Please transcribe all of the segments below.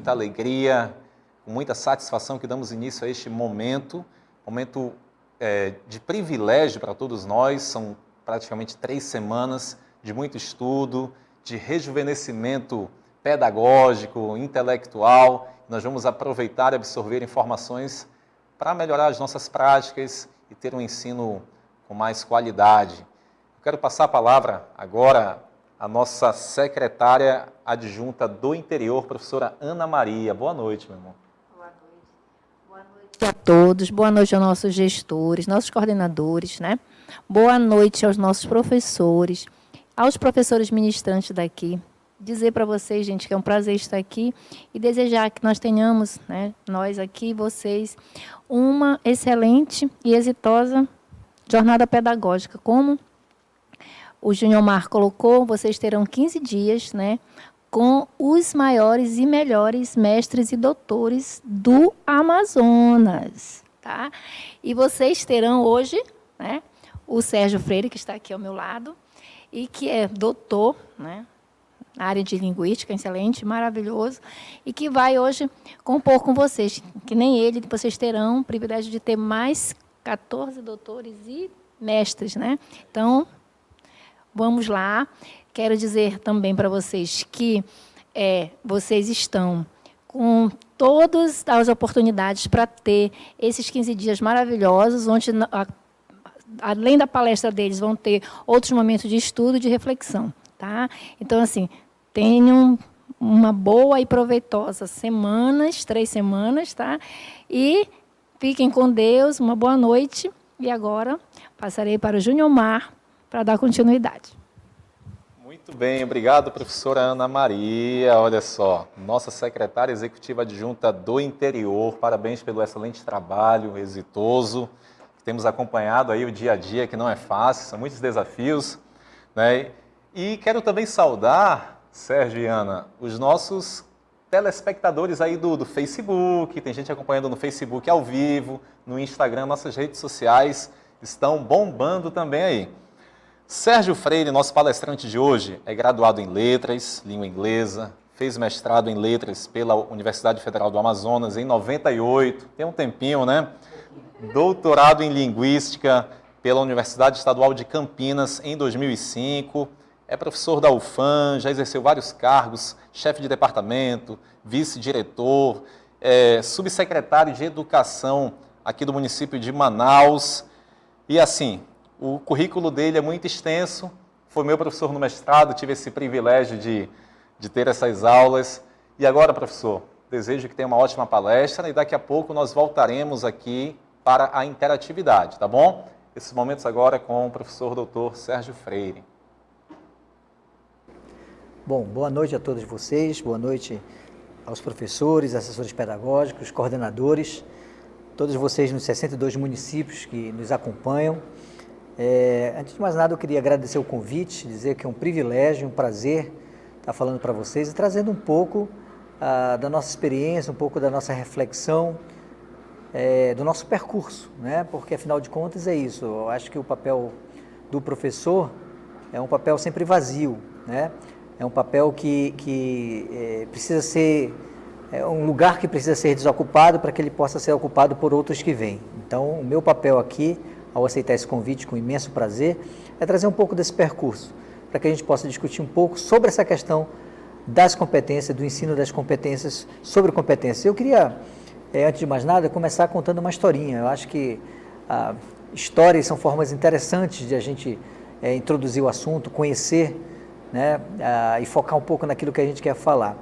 muita alegria, com muita satisfação que damos início a este momento de privilégio para todos nós. São praticamente 3 semanas de muito estudo, de rejuvenescimento pedagógico, intelectual. Nós vamos aproveitar e absorver informações para melhorar as nossas práticas e ter um ensino com mais qualidade. Eu quero passar a palavra agora à nossa secretária adjunta do interior, professora Ana Maria. Boa noite, meu irmão. Boa noite. Boa noite a todos. Boa noite aos nossos gestores, nossos coordenadores, né? Boa noite aos nossos professores, aos professores ministrantes daqui. Dizer para vocês, gente, que é um prazer estar aqui e desejar que nós tenhamos, né, nós aqui, vocês, uma excelente e exitosa jornada pedagógica. Como o Júnior Mar colocou, vocês terão 15 dias, né, com os maiores e melhores mestres e doutores do Amazonas, tá? E vocês terão hoje, né, o Sérgio Freire, que está aqui ao meu lado, e que é doutor, né, na área de linguística, excelente, maravilhoso, e que vai hoje compor com vocês, que nem ele, vocês terão o privilégio de ter mais 14 doutores e mestres, né? Então, vamos lá. Quero dizer também para vocês que vocês estão com todas as oportunidades para ter esses 15 dias maravilhosos, onde, além da palestra deles, vão ter outros momentos de estudo e de reflexão. Tá? Então, assim, tenham uma boa e proveitosa 3 semanas, tá? E fiquem com Deus, uma boa noite. E agora passarei para o Júnior Mar para dar continuidade. Muito bem, obrigado, professora Ana Maria. Olha só, nossa secretária executiva adjunta do interior, parabéns pelo excelente trabalho, exitoso. Temos acompanhado aí o dia a dia, que não é fácil, são muitos desafios, né? E quero também saudar, Sérgio e Ana, os nossos telespectadores aí do Facebook. Tem gente acompanhando no Facebook ao vivo, no Instagram, nossas redes sociais estão bombando também aí. Sérgio Freire, nosso palestrante de hoje, é graduado em Letras, Língua Inglesa, fez mestrado em Letras pela Universidade Federal do Amazonas em 98, tem um tempinho, né? Doutorado em Linguística pela Universidade Estadual de Campinas em 2005, é professor da UFAM, já exerceu vários cargos, chefe de departamento, vice-diretor, subsecretário de Educação aqui do município de Manaus. E assim, o currículo dele é muito extenso, foi meu professor no mestrado, tive esse privilégio de ter essas aulas. E agora, professor, desejo que tenha uma ótima palestra e daqui a pouco nós voltaremos aqui para a interatividade, tá bom? Esses momentos agora com o professor doutor Sérgio Freire. Bom, boa noite a todos vocês, boa noite aos professores, assessores pedagógicos, coordenadores, todos vocês nos 62 municípios que nos acompanham. Antes de mais nada, eu queria agradecer o convite, dizer que é um privilégio, um prazer estar falando para vocês e trazendo um pouco da nossa experiência, um pouco da nossa reflexão, do nosso percurso, né? Porque, afinal de contas, é isso. Eu acho que o papel do professor é um papel sempre vazio, né? É um papel que precisa ser, um lugar que precisa ser desocupado para que ele possa ser ocupado por outros que vêm. Então, o meu papel aqui, ao aceitar esse convite com imenso prazer, é trazer um pouco desse percurso, para que a gente possa discutir um pouco sobre essa questão das competências, do ensino das competências, sobre competências. Eu queria, antes de mais nada, começar contando uma historinha. Eu acho que histórias são formas interessantes de a gente introduzir o assunto, conhecer, né, e focar um pouco naquilo que a gente quer falar.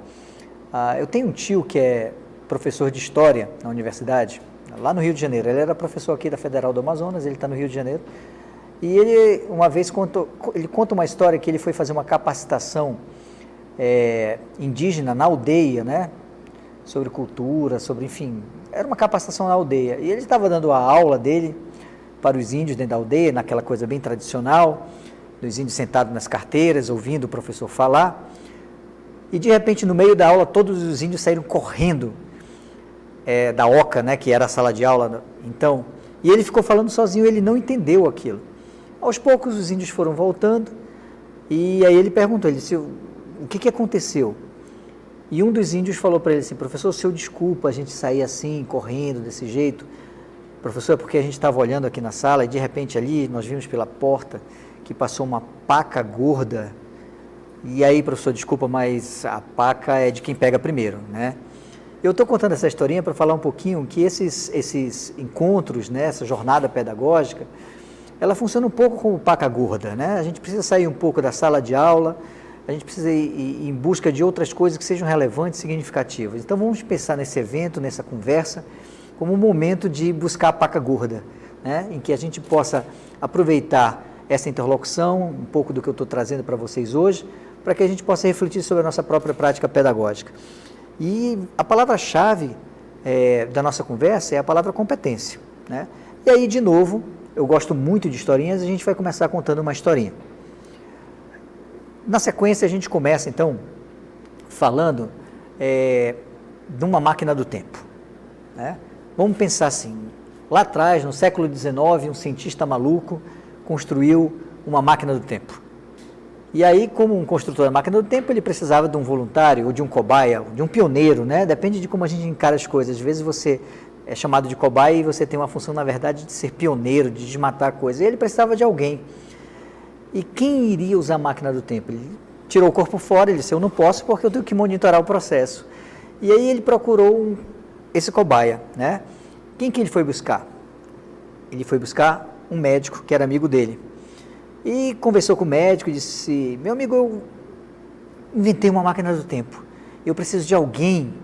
Eu tenho um tio que é professor de História na universidade, lá no Rio de Janeiro. Ele era professor aqui da Federal do Amazonas, ele está no Rio de Janeiro. E ele, uma vez, conta uma história que ele foi fazer uma capacitação indígena na aldeia, né, sobre cultura, sobre, enfim, era uma capacitação na aldeia. E ele estava dando a aula dele para os índios dentro da aldeia, naquela coisa bem tradicional, dos índios sentados nas carteiras, ouvindo o professor falar, e de repente, no meio da aula, todos os índios saíram correndo da oca, né, que era a sala de aula, então, e ele ficou falando sozinho, ele não entendeu aquilo. Aos poucos, os índios foram voltando, e aí ele perguntou, ele disse, o que aconteceu? E um dos índios falou para ele assim, professor, o senhor desculpa a gente sair assim, correndo desse jeito. Professor, é porque a gente estava olhando aqui na sala e de repente ali nós vimos pela porta que passou uma paca gorda. E aí, professor, desculpa, mas a paca é de quem pega primeiro, né? Eu estou contando essa historinha para falar um pouquinho que esses encontros, né, essa jornada pedagógica, ela funciona um pouco como paca gorda, né? A gente precisa sair um pouco da sala de aula, a gente precisa ir em busca de outras coisas que sejam relevantes e significativas. Então, vamos pensar nesse evento, nessa conversa, como um momento de buscar a paca gorda, né? Em que a gente possa aproveitar essa interlocução, um pouco do que eu estou trazendo para vocês hoje, para que a gente possa refletir sobre a nossa própria prática pedagógica. E a palavra-chave da nossa conversa é a palavra competência, né? E aí, de novo, eu gosto muito de historinhas, a gente vai começar contando uma historinha. Na sequência, a gente começa, então, falando de uma máquina do tempo, né? Vamos pensar assim, lá atrás, no século XIX, um cientista maluco construiu uma máquina do tempo. E aí, como um construtor da máquina do tempo, ele precisava de um voluntário, ou de um cobaia, de um pioneiro, né? Depende de como a gente encara as coisas. Às vezes você é chamado de cobaia e você tem uma função, na verdade, de ser pioneiro, de desmatar coisas. E ele precisava de alguém. E quem iria usar a máquina do tempo? Ele tirou o corpo fora, ele disse, eu não posso porque eu tenho que monitorar o processo. E aí ele procurou esse cobaia, né? Quem que ele foi buscar? Ele foi buscar um médico que era amigo dele. E conversou com o médico e disse, meu amigo, eu inventei uma máquina do tempo. Eu preciso de alguém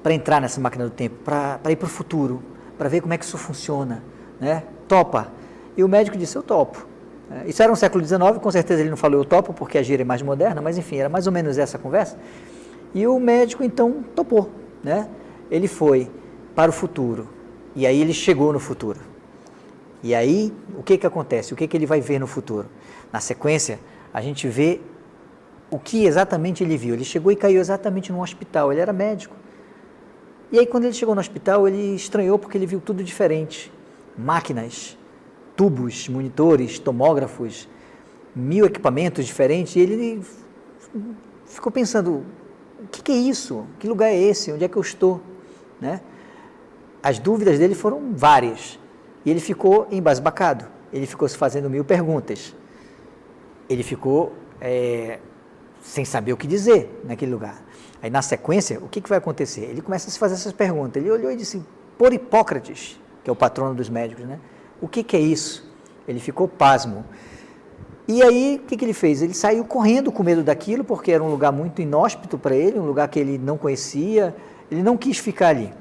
para entrar nessa máquina do tempo, para ir para o futuro, para ver como é que isso funciona, né? Topa. E o médico disse, eu topo. Isso era no século XIX, com certeza ele não falou eu topo, porque a gíria é mais moderna, mas enfim, era mais ou menos essa conversa. E o médico, então, topou, né? Ele foi para o futuro, e aí ele chegou no futuro. E aí, o que acontece? O que ele vai ver no futuro? Na sequência, a gente vê o que exatamente ele viu. Ele chegou e caiu exatamente num hospital, ele era médico. E aí, quando ele chegou no hospital, ele estranhou porque ele viu tudo diferente. Máquinas, tubos, monitores, tomógrafos, 1000 equipamentos diferentes, e ele ficou pensando, o que é isso? Que lugar é esse? Onde é que eu estou? Né? As dúvidas dele foram várias, e ele ficou embasbacado, ele ficou se fazendo 1000 perguntas, ele ficou sem saber o que dizer naquele lugar. Aí, na sequência, o que vai acontecer? Ele começa a se fazer essas perguntas, ele olhou e disse, por Hipócrates, que é o patrono dos médicos, né? O que é isso? Ele ficou pasmo. E aí, o que ele fez? Ele saiu correndo com medo daquilo, porque era um lugar muito inóspito para ele, um lugar que ele não conhecia, ele não quis ficar ali.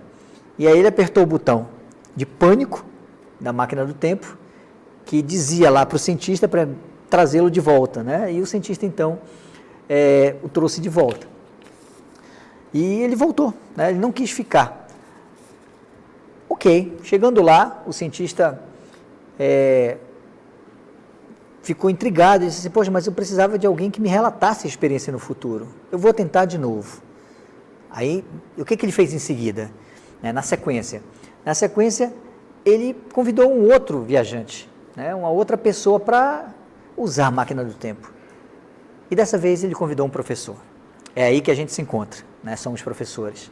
E aí ele apertou o botão de pânico da máquina do tempo, que dizia lá para o cientista para trazê-lo de volta, né? E o cientista, então, o trouxe de volta. E ele voltou, né? Ele não quis ficar. Ok, chegando lá, o cientista ficou intrigado e disse assim, poxa, mas eu precisava de alguém que me relatasse a experiência no futuro. Eu vou tentar de novo. Aí, o que ele fez em seguida? Na sequência, ele convidou um outro viajante, né? Uma outra pessoa para usar a máquina do tempo. E dessa vez ele convidou um professor. É aí que a gente se encontra, né? Somos professores.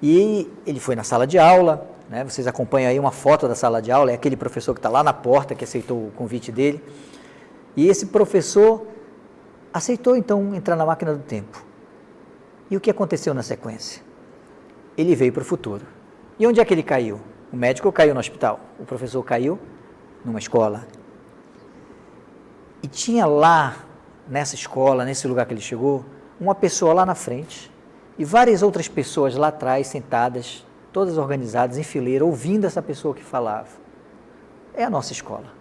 E ele foi na sala de aula, né? Vocês acompanham aí uma foto da sala de aula, é aquele professor que está lá na porta, que aceitou o convite dele. E esse professor aceitou, então, entrar na máquina do tempo. E o que aconteceu na sequência? Ele veio para o futuro. E onde é que ele caiu? O médico caiu no hospital, o professor caiu numa escola. E tinha lá, nessa escola, nesse lugar que ele chegou, uma pessoa lá na frente e várias outras pessoas lá atrás, sentadas, todas organizadas em fileira, ouvindo essa pessoa que falava. É a nossa escola,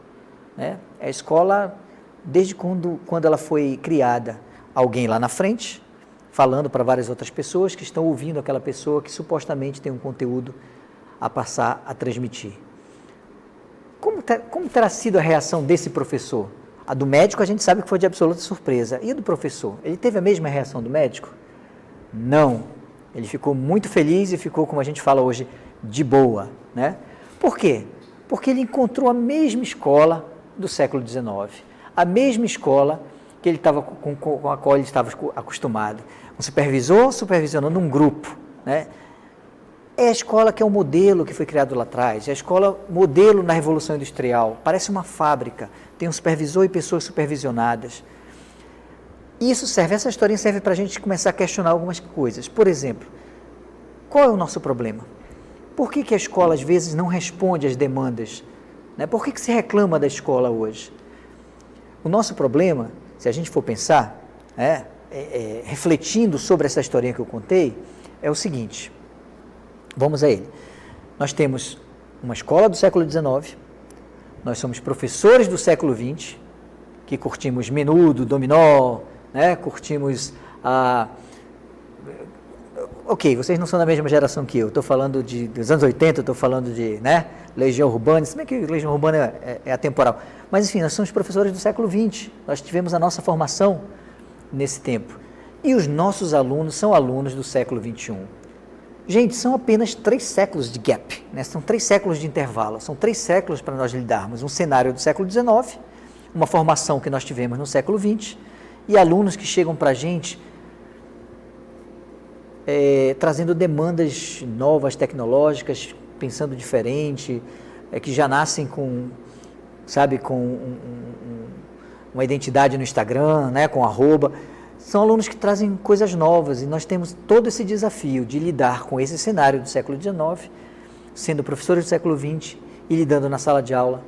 né? É a escola desde quando ela foi criada. Alguém lá na frente, falando para várias outras pessoas que estão ouvindo aquela pessoa que supostamente tem um conteúdo a passar, a transmitir. Como terá sido a reação desse professor? A do médico a gente sabe que foi de absoluta surpresa. E a do professor? Ele teve a mesma reação do médico? Não. Ele ficou muito feliz e ficou, como a gente fala hoje, de boa, né? Por quê? Porque ele encontrou a mesma escola do século XIX. A mesma escola que ele estava com a qual ele estava acostumado. Um supervisor supervisionando um grupo, né? É a escola que é o modelo que foi criado lá atrás, é a escola modelo na Revolução Industrial, parece uma fábrica, tem um supervisor e pessoas supervisionadas. Isso serve, essa historinha serve para a gente começar a questionar algumas coisas. Por exemplo, qual é o nosso problema? Por que a escola às vezes não responde às demandas? Né? Por que se reclama da escola hoje? O nosso problema, se a gente for pensar, refletindo sobre essa historinha que eu contei, é o seguinte, vamos a ele. Nós temos uma escola do século XIX, nós somos professores do século XX, que curtimos Menudo, Dominó, né? Curtimos a... Ok, vocês não são da mesma geração que eu, estou falando dos anos 80, estou falando de, né, Legião Urbana, se bem que Legião Urbana é atemporal, mas enfim, nós somos professores do século XX, nós tivemos a nossa formação nesse tempo, e os nossos alunos são alunos do século XXI. Gente, são apenas 3 séculos de gap, né? São 3 séculos de intervalo, são 3 séculos para nós lidarmos, um cenário do século XIX, uma formação que nós tivemos no século XX, e alunos que chegam para a gente trazendo demandas novas, tecnológicas, pensando diferente, que já nascem com, sabe, com uma identidade no Instagram, né, com arroba. São alunos que trazem coisas novas e nós temos todo esse desafio de lidar com esse cenário do século XIX, sendo professores do século XX e lidando na sala de aula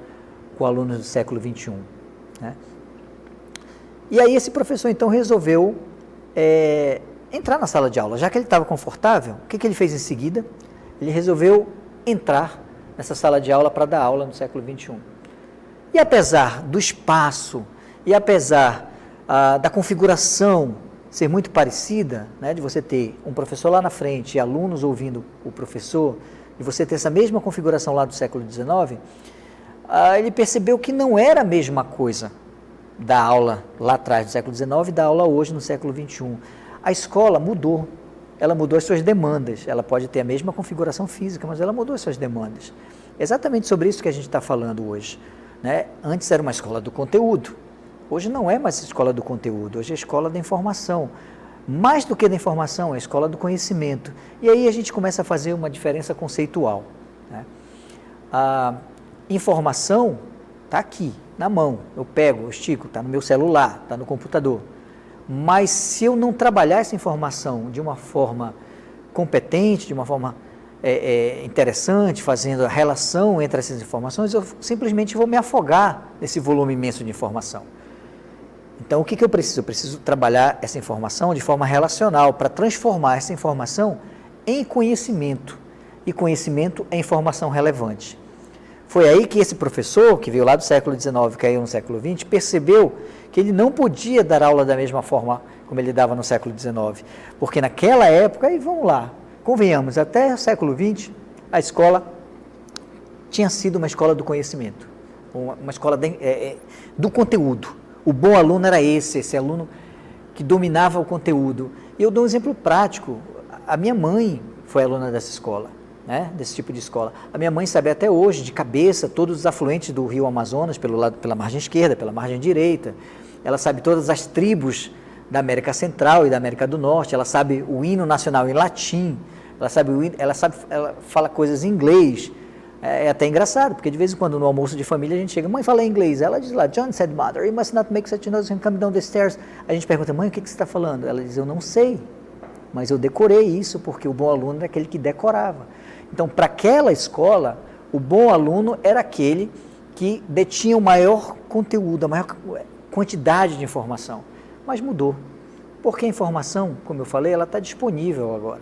com alunos do século XXI. Né? E aí esse professor então resolveu entrar na sala de aula. Já que ele estava confortável, o que ele fez em seguida? Ele resolveu entrar nessa sala de aula para dar aula no século XXI. E apesar do espaço, e apesar da configuração ser muito parecida, né, de você ter um professor lá na frente e alunos ouvindo o professor, e você ter essa mesma configuração lá do século XIX, ele percebeu que não era a mesma coisa da aula lá atrás do século XIX e da aula hoje no século XXI. A escola mudou, ela mudou as suas demandas, ela pode ter a mesma configuração física, mas ela mudou as suas demandas. É exatamente sobre isso que a gente está falando hoje. Né? Antes era uma escola do conteúdo, hoje não é mais a escola do conteúdo, hoje é a escola da informação. Mais do que da informação, é a escola do conhecimento. E aí a gente começa a fazer uma diferença conceitual. Né? A informação está aqui, na mão, eu pego, eu estico, está no meu celular, está no computador. Mas se eu não trabalhar essa informação de uma forma competente, de uma forma interessante, fazendo a relação entre essas informações, eu simplesmente vou me afogar nesse volume imenso de informação. Então, o que eu preciso? Eu preciso trabalhar essa informação de forma relacional, para transformar essa informação em conhecimento. E conhecimento é informação relevante. Foi aí que esse professor, que veio lá do século XIX e caiu no século XX, percebeu que ele não podia dar aula da mesma forma como ele dava no século XIX. Porque naquela época, e vamos lá, convenhamos, até o século XX, a escola tinha sido uma escola do conhecimento, uma escola do conteúdo. O bom aluno era esse aluno que dominava o conteúdo. E eu dou um exemplo prático. A minha mãe foi aluna dessa escola. Né, desse tipo de escola. A minha mãe sabe até hoje, de cabeça, todos os afluentes do rio Amazonas, pela margem esquerda, pela margem direita. Ela sabe todas as tribos da América Central e da América do Norte. Ela sabe o hino nacional em latim. Ela fala coisas em inglês. É até engraçado, porque de vez em quando no almoço de família a gente chega, mãe, fala em inglês. Ela diz lá, John said, mother, you must not make such a noise and come down the stairs. A gente pergunta, mãe, o que você está falando? Ela diz, eu não sei, mas eu decorei isso, porque o bom aluno era aquele que decorava. Então, para aquela escola, o bom aluno era aquele que detinha o maior conteúdo, a maior quantidade de informação. Mas mudou, porque a informação, como eu falei, ela está disponível agora.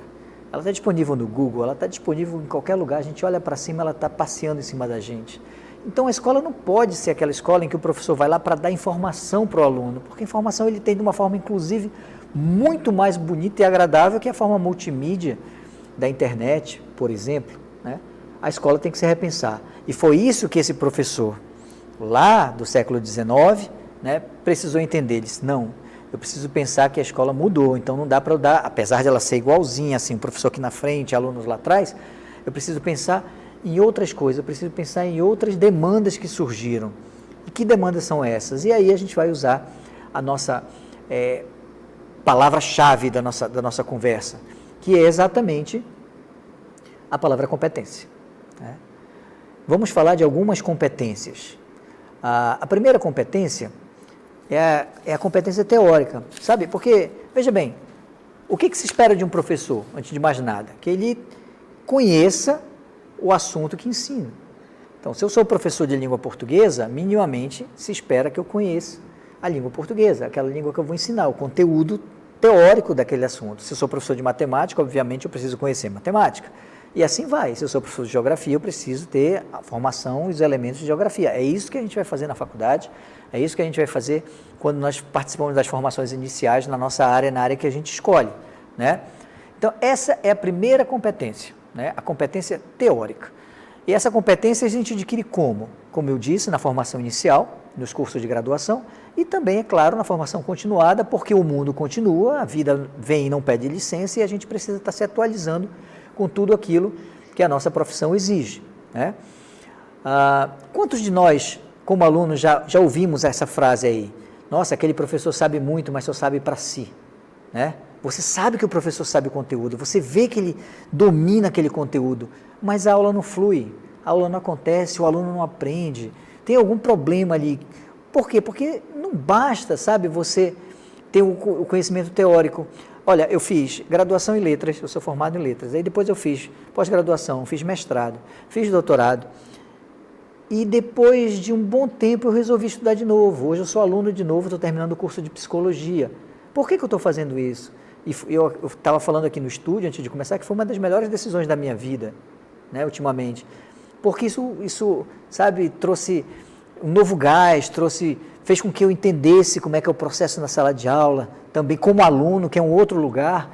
Ela está disponível no Google, ela está disponível em qualquer lugar, a gente olha para cima, ela está passeando em cima da gente. Então, a escola não pode ser aquela escola em que o professor vai lá para dar informação para o aluno, porque a informação ele tem de uma forma, inclusive, muito mais bonita e agradável que a forma multimídia da internet, por exemplo, né? A escola tem que se repensar. E foi isso que esse professor, lá do século XIX, né, precisou entender. Ele disse, não, eu preciso pensar que a escola mudou, então não dá para eu dar, apesar de ela ser igualzinha, assim, o professor aqui na frente, alunos lá atrás, eu preciso pensar em outras coisas, eu preciso pensar em outras demandas que surgiram. E que demandas são essas? E aí a gente vai usar a nossa palavra-chave da nossa conversa, que é exatamente a palavra competência, né? Vamos falar de algumas competências. A primeira competência é a competência teórica, sabe? Porque, veja bem, o que se espera de um professor, antes de mais nada? Que ele conheça o assunto que ensina. Então, se eu sou professor de língua portuguesa, minimamente se espera que eu conheça a língua portuguesa, aquela língua que eu vou ensinar, o conteúdo teórico daquele assunto. Se eu sou professor de matemática, obviamente eu preciso conhecer matemática. E assim vai. Se eu sou professor de geografia, eu preciso ter a formação e os elementos de geografia. É isso que a gente vai fazer na faculdade, é isso que a gente vai fazer quando nós participamos das formações iniciais na nossa área, na área que a gente escolhe, né? Então, essa é a primeira competência, né? A competência teórica. E essa competência a gente adquire como? Como eu disse, na formação inicial, nos cursos de graduação, e também, é claro, na formação continuada, porque o mundo continua, a vida vem e não pede licença, e a gente precisa estar se atualizando com tudo aquilo que a nossa profissão exige, né? Quantos de nós, como alunos, já ouvimos essa frase aí? Nossa, aquele professor sabe muito, mas só sabe para si, né? Você sabe que o professor sabe o conteúdo, você vê que ele domina aquele conteúdo, mas a aula não flui, a aula não acontece, o aluno não aprende, tem algum problema ali. Por quê? Porque não basta, sabe, você ter o conhecimento teórico. Olha, eu fiz graduação em letras, eu sou formado em letras, aí depois eu fiz pós-graduação, fiz mestrado, fiz doutorado, e depois de um bom tempo eu resolvi estudar de novo. Hoje eu sou aluno de novo, estou terminando o curso de psicologia. Por que eu estou fazendo isso? E eu estava falando aqui no estúdio, antes de começar, que foi uma das melhores decisões da minha vida, né, ultimamente. Porque isso, sabe, trouxe um novo gás, fez com que eu entendesse como é que é o processo na sala de aula, também como aluno, que é um outro lugar.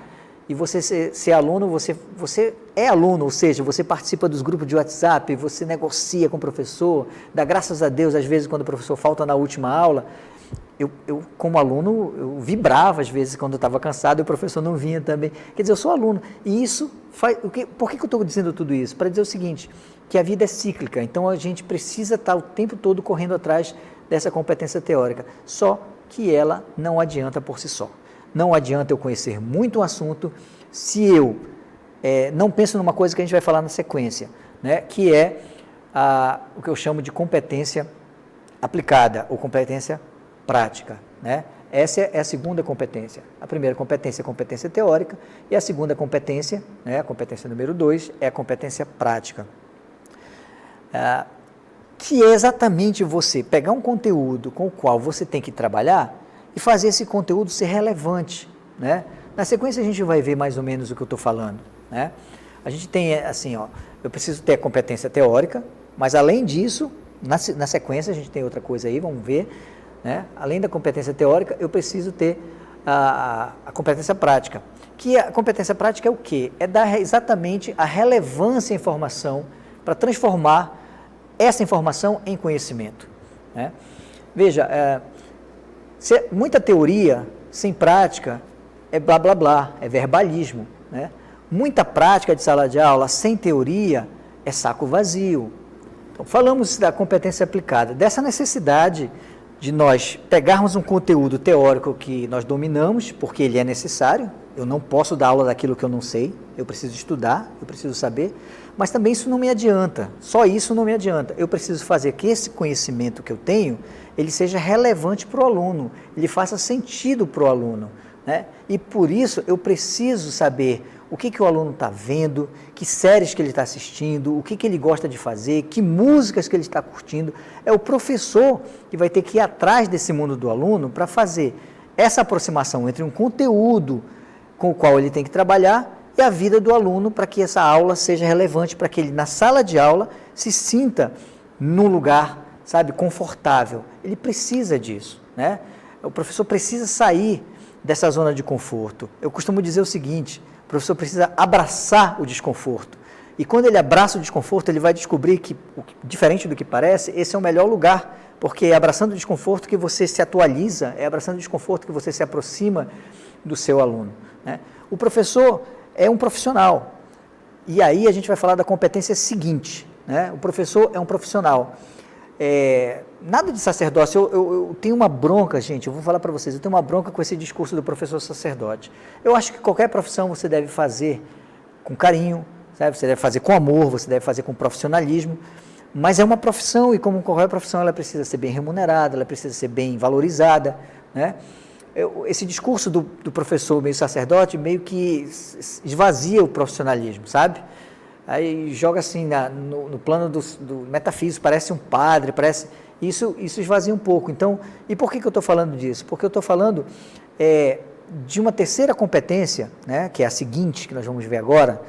E você ser aluno, você é aluno, ou seja, você participa dos grupos de WhatsApp, você negocia com o professor, dá graças a Deus, às vezes, quando o professor falta na última aula. Eu, como aluno, eu vibrava às vezes quando eu estava cansado e o professor não vinha também. Quer dizer, eu sou aluno. E isso faz... Por que eu estou dizendo tudo isso? Para dizer o seguinte, que a vida é cíclica, então a gente precisa estar o tempo todo correndo atrás dessa competência teórica, só que ela não adianta por si só. Não adianta eu conhecer muito um assunto se eu não penso numa coisa que a gente vai falar na sequência, né, que é o que eu chamo de competência aplicada ou competência prática, né? Essa é a segunda competência. A primeira competência é a competência teórica e a segunda competência, né, a competência número 2, é a competência prática. Que é exatamente você pegar um conteúdo com o qual você tem que trabalhar e fazer esse conteúdo ser relevante, né? Na sequência a gente vai ver mais ou menos o que eu estou falando, né? A gente tem assim, ó, eu preciso ter a competência teórica, mas além disso, na sequência a gente tem outra coisa aí, vamos ver, né? Além da competência teórica, eu preciso ter a competência prática. Que a competência prática é o quê? É dar exatamente a relevância à informação para transformar essa informação em conhecimento, né? Veja, muita teoria sem prática é blá blá blá, é verbalismo, né? Muita prática de sala de aula sem teoria é saco vazio. Então, falamos da competência aplicada, dessa necessidade de nós pegarmos um conteúdo teórico que nós dominamos, porque ele é necessário. Eu não posso dar aula daquilo que eu não sei, eu preciso estudar, eu preciso saber, mas também isso não me adianta, só isso não me adianta. Eu preciso fazer que esse conhecimento que eu tenho, ele seja relevante para o aluno, ele faça sentido para o aluno, né? E por isso eu preciso saber o que o aluno está vendo, que séries que ele está assistindo, o que ele gosta de fazer, que músicas que ele está curtindo. É o professor que vai ter que ir atrás desse mundo do aluno para fazer essa aproximação entre um conteúdo com o qual ele tem que trabalhar e a vida do aluno, para que essa aula seja relevante, para que ele, na sala de aula, se sinta num lugar, sabe, confortável. Ele precisa disso, né? O professor precisa sair dessa zona de conforto. Eu costumo dizer o seguinte: o professor precisa abraçar o desconforto. E quando ele abraça o desconforto, ele vai descobrir que, diferente do que parece, esse é o melhor lugar, porque é abraçando o desconforto que você se atualiza, é abraçando o desconforto que você se aproxima do seu aluno, né? O professor é um profissional. E aí a gente vai falar da competência seguinte, né? O professor é um profissional. nada de sacerdócio. Eu tenho uma bronca, gente, eu vou falar para vocês, eu tenho uma bronca com esse discurso do professor sacerdote. Eu acho que qualquer profissão você deve fazer com carinho, sabe? Você deve fazer com amor, você deve fazer com profissionalismo, mas é uma profissão e como qualquer profissão ela precisa ser bem remunerada, ela precisa ser bem valorizada, né? Esse discurso do professor meio sacerdote meio que esvazia o profissionalismo, sabe? Aí joga assim no plano do metafísico, parece um padre, isso esvazia um pouco. Então, e por que eu estou falando disso? Porque eu estou falando de uma terceira competência, né, que é a seguinte, que nós vamos ver agora,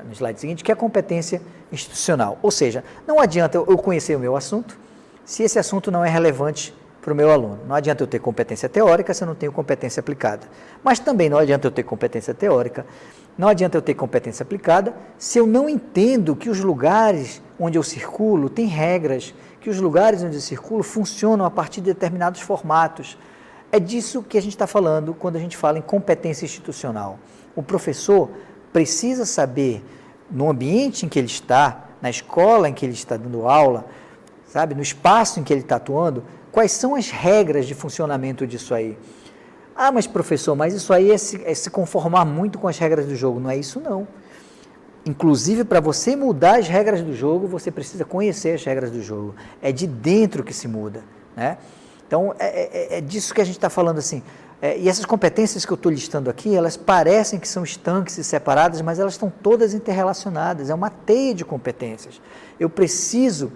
no slide seguinte, que é a competência institucional. Ou seja, não adianta eu conhecer o meu assunto se esse assunto não é relevante para o meu aluno. Não adianta eu ter competência teórica se eu não tenho competência aplicada. Mas também não adianta eu ter competência teórica, não adianta eu ter competência aplicada se eu não entendo que os lugares onde eu circulo têm regras, que os lugares onde eu circulo funcionam a partir de determinados formatos. É disso que a gente está falando quando a gente fala em competência institucional. O professor precisa saber, no ambiente em que ele está, na escola em que ele está dando aula, sabe, no espaço em que ele está atuando, quais são as regras de funcionamento disso aí. Ah, mas professor, mas isso aí é se conformar muito com as regras do jogo. Não é isso não. Inclusive, para você mudar as regras do jogo, você precisa conhecer as regras do jogo. É de dentro que se muda, né? Então, é disso que a gente está falando assim. E essas competências que eu estou listando aqui, elas parecem que são estanques e separadas, mas elas estão todas interrelacionadas. É uma teia de competências. Eu preciso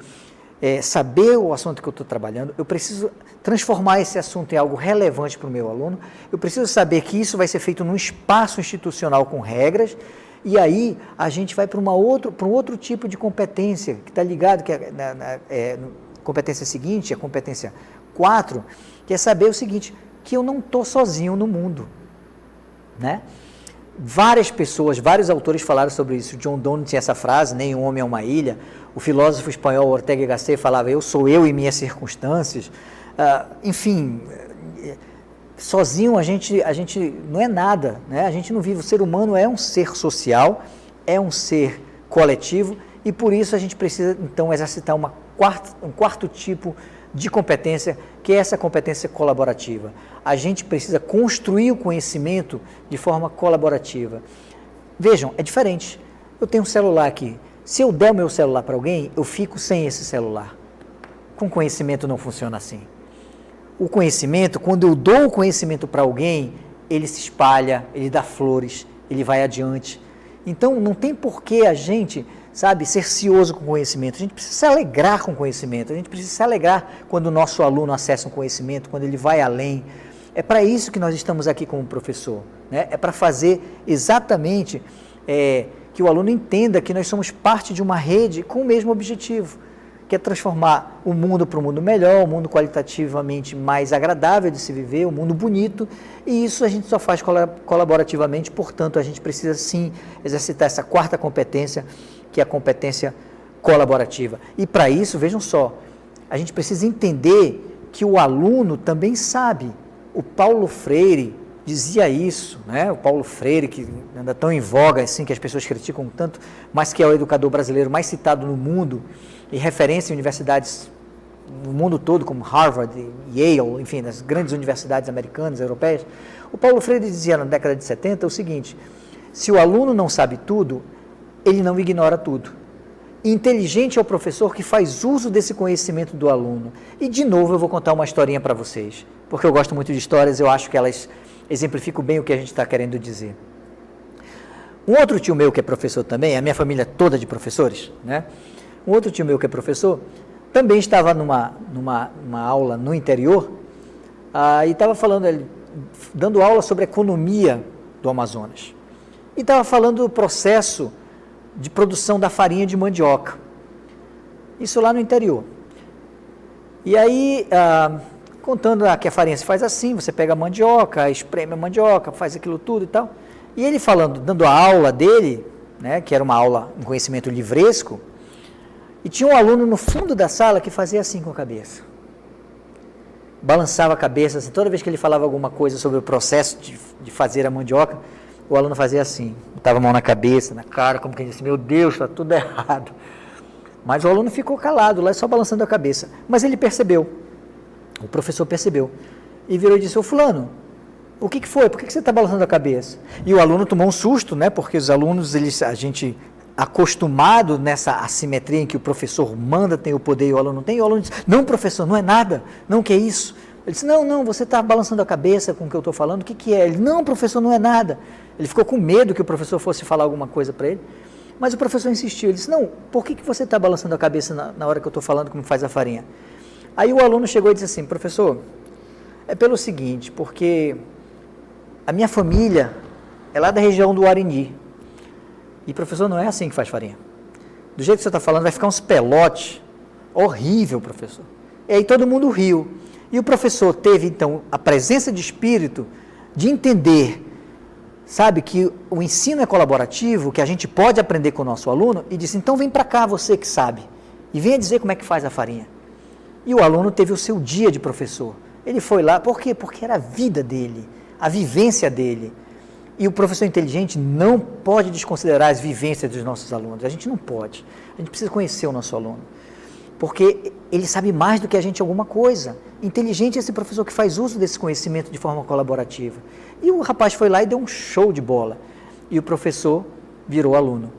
saber o assunto que eu estou trabalhando, eu preciso transformar esse assunto em algo relevante para o meu aluno, eu preciso saber que isso vai ser feito num espaço institucional com regras, e aí a gente vai para um outro tipo de competência, que está ligado, que é competência seguinte, a competência 4, que é saber o seguinte, que eu não estou sozinho no mundo, né? Várias pessoas, vários autores falaram sobre isso. John Donne tinha essa frase, nenhum homem é uma ilha. O filósofo espanhol Ortega y Gasset falava, eu sou eu e minhas circunstâncias. Enfim, sozinho a gente não é nada, né? A gente não vive. O ser humano é um ser social, é um ser coletivo e por isso a gente precisa então exercitar um quarto tipo de competência, que é essa competência colaborativa. A gente precisa construir o conhecimento de forma colaborativa. Vejam, é diferente. Eu tenho um celular aqui. Se eu der o meu celular para alguém, eu fico sem esse celular. Com conhecimento não funciona assim. O conhecimento, quando eu dou o conhecimento para alguém, ele se espalha, ele dá flores, ele vai adiante. Então, não tem por que a gente, sabe, ser cioso com o conhecimento. A gente precisa se alegrar com o conhecimento. A gente precisa se alegrar quando o nosso aluno acessa um conhecimento, quando ele vai além. É para isso que nós estamos aqui como professor, né? É para fazer exatamente que o aluno entenda que nós somos parte de uma rede com o mesmo objetivo, que é transformar o mundo para um mundo melhor, um mundo qualitativamente mais agradável de se viver, um mundo bonito, e isso a gente só faz colaborativamente, portanto, a gente precisa sim exercitar essa quarta competência, que é a competência colaborativa. E para isso, vejam só, a gente precisa entender que o aluno também sabe. O Paulo Freire dizia isso, né? O Paulo Freire, que anda tão em voga, assim, que as pessoas criticam tanto, mas que é o educador brasileiro mais citado no mundo, e referência em universidades no mundo todo, como Harvard, Yale, enfim, nas grandes universidades americanas, europeias. O Paulo Freire dizia na década de 70 o seguinte, se o aluno não sabe tudo, ele não ignora tudo. Inteligente é o professor que faz uso desse conhecimento do aluno. E, de novo, eu vou contar uma historinha para vocês, porque eu gosto muito de histórias, eu acho que elas exemplificam bem o que a gente está querendo dizer. Um outro tio meu que é professor também, a minha família toda de professores, né? Um outro tio meu que é professor, também estava numa aula no interior, e estava falando, dando aula sobre a economia do Amazonas. E estava falando do processo de produção da farinha de mandioca. Isso lá no interior. E aí, contando que a farinha se faz assim, você pega a mandioca, espreme a mandioca, faz aquilo tudo e tal. E ele falando, dando a aula dele, né, que era uma aula, um conhecimento livresco, e tinha um aluno no fundo da sala que fazia assim com a cabeça. Balançava a cabeça, assim, toda vez que ele falava alguma coisa sobre o processo de fazer a mandioca, o aluno fazia assim, botava a mão na cabeça, na cara, como quem disse, meu Deus, está tudo errado. Mas o aluno ficou calado lá, só balançando a cabeça. Mas ele percebeu, o professor percebeu, e virou e disse: ô fulano, o que foi? Por que você está balançando a cabeça? E o aluno tomou um susto, né? Porque os alunos, a gente acostumado nessa assimetria em que o professor manda, tem o poder e o aluno não tem, e o aluno diz: não, professor, não é nada, não, que é isso? Ele disse: não, você está balançando a cabeça com o que eu estou falando, o que é? Ele: não, professor, não é nada. Ele ficou com medo que o professor fosse falar alguma coisa para ele, mas o professor insistiu. Ele disse: não, por que você está balançando a cabeça na hora que eu estou falando como faz a farinha? Aí o aluno chegou e disse assim: professor, é pelo seguinte, porque a minha família é lá da região do Arindi. E, professor, não é assim que faz farinha. Do jeito que você está falando, vai ficar uns pelotes. Horrível, professor. E aí todo mundo riu. E o professor teve, então, a presença de espírito de entender, sabe, que o ensino é colaborativo, que a gente pode aprender com o nosso aluno, e disse: então vem para cá, você que sabe, e venha dizer como é que faz a farinha. E o aluno teve o seu dia de professor. Ele foi lá, por quê? Porque era a vida dele, a vivência dele. E o professor inteligente não pode desconsiderar as vivências dos nossos alunos. A gente não pode. A gente precisa conhecer o nosso aluno. Porque ele sabe mais do que a gente alguma coisa. Inteligente é esse professor que faz uso desse conhecimento de forma colaborativa. E o rapaz foi lá e deu um show de bola. E o professor virou aluno.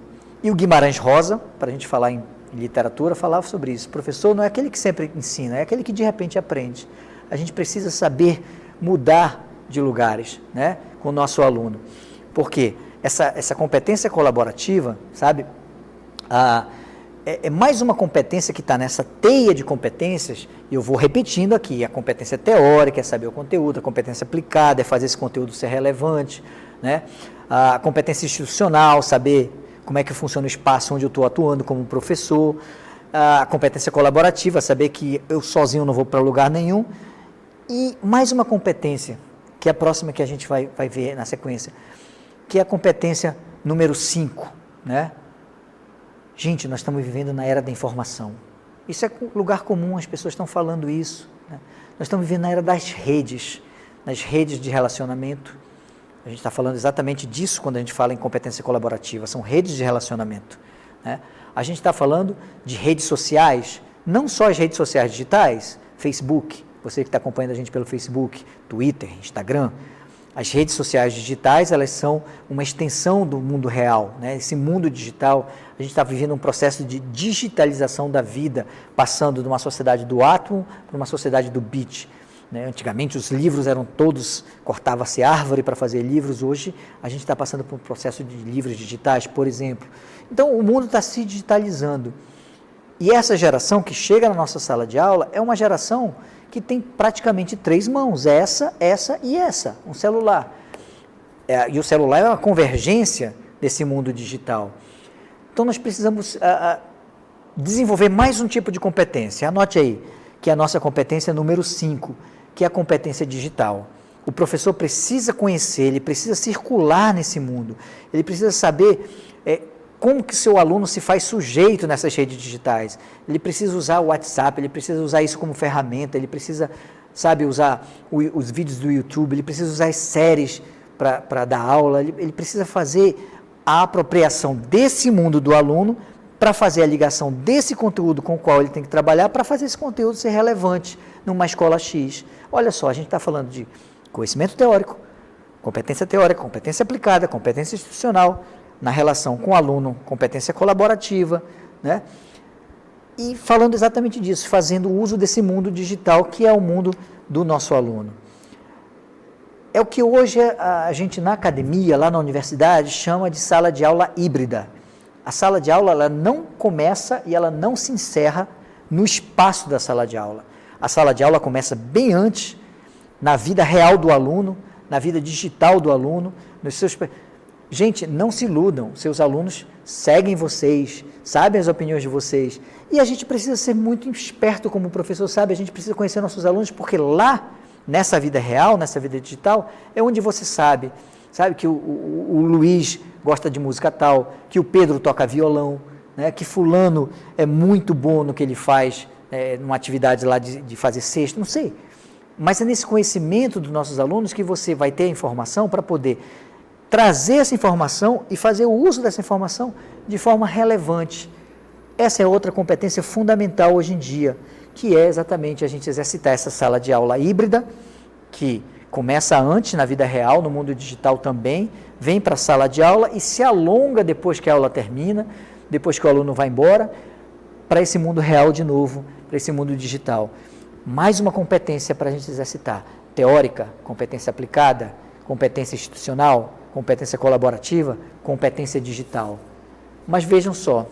E o Guimarães Rosa, para a gente falar em literatura, falava sobre isso. O professor não é aquele que sempre ensina, é aquele que de repente aprende. A gente precisa saber mudar de lugares, né, com o nosso aluno. Porque essa competência colaborativa, sabe, é mais uma competência que está nessa teia de competências, e eu vou repetindo aqui: a competência teórica é saber o conteúdo, a competência aplicada é fazer esse conteúdo ser relevante, né, a competência institucional, saber como é que funciona o espaço onde eu estou atuando como professor, a competência colaborativa, saber que eu sozinho não vou para lugar nenhum, e mais uma competência, que é a próxima que a gente vai ver na sequência, que é a competência número 5, né? Gente, nós estamos vivendo na era da informação. Isso é lugar comum, as pessoas estão falando isso, né? Nós estamos vivendo na era das redes de relacionamento. A gente está falando exatamente disso quando a gente fala em competência colaborativa, são redes de relacionamento, né? A gente está falando de redes sociais, não só as redes sociais digitais, Facebook, você que está acompanhando a gente pelo Facebook, Twitter, Instagram. As redes sociais digitais, elas são uma extensão do mundo real, né? Esse mundo digital, a gente está vivendo um processo de digitalização da vida, passando de uma sociedade do átomo para uma sociedade do bit, né? Antigamente os livros eram todos, cortava-se árvore para fazer livros, hoje a gente está passando por um processo de livros digitais, por exemplo. Então o mundo está se digitalizando. E essa geração que chega na nossa sala de aula é uma geração que tem praticamente 3 mãos, essa e essa, um celular. E o celular é uma convergência desse mundo digital. Então nós precisamos desenvolver mais um tipo de competência. Anote aí, que é a nossa competência número 5, que é a competência digital. O professor precisa conhecer, ele precisa circular nesse mundo, ele precisa saber como que seu aluno se faz sujeito nessas redes digitais. Ele precisa usar o WhatsApp, ele precisa usar isso como ferramenta, ele precisa, sabe, usar os vídeos do YouTube, ele precisa usar as séries para dar aula, ele precisa fazer a apropriação desse mundo do aluno para fazer a ligação desse conteúdo com o qual ele tem que trabalhar para fazer esse conteúdo ser relevante numa escola X. Olha só, a gente está falando de conhecimento teórico, competência aplicada, competência institucional, na relação com o aluno, competência colaborativa, né? E falando exatamente disso, fazendo uso desse mundo digital que é o mundo do nosso aluno. É o que hoje a gente na academia, lá na universidade, chama de sala de aula híbrida. A sala de aula ela não começa e ela não se encerra no espaço da sala de aula. A sala de aula começa bem antes, na vida real do aluno, na vida digital do aluno, nos seus... Gente, não se iludam, seus alunos seguem vocês, sabem as opiniões de vocês, e a gente precisa ser muito esperto como professor, sabe? A gente precisa conhecer nossos alunos, porque lá, nessa vida real, nessa vida digital, é onde você sabe que o Luiz gosta de música tal, que o Pedro toca violão, né? Que fulano é muito bom no que ele faz, numa atividade lá de fazer cesta, não sei. Mas é nesse conhecimento dos nossos alunos que você vai ter a informação para poder trazer essa informação e fazer o uso dessa informação de forma relevante. essa é outra competência fundamental hoje em dia, que é exatamente a gente exercitar essa sala de aula híbrida, que começa antes na vida real, no mundo digital também, vem para a sala de aula e se alonga depois que a aula termina, depois que o aluno vai embora, para esse mundo real de novo, para esse mundo digital. Mais uma competência para a gente exercitar, teórica, competência aplicada, competência institucional, competência colaborativa, competência digital. Mas vejam só,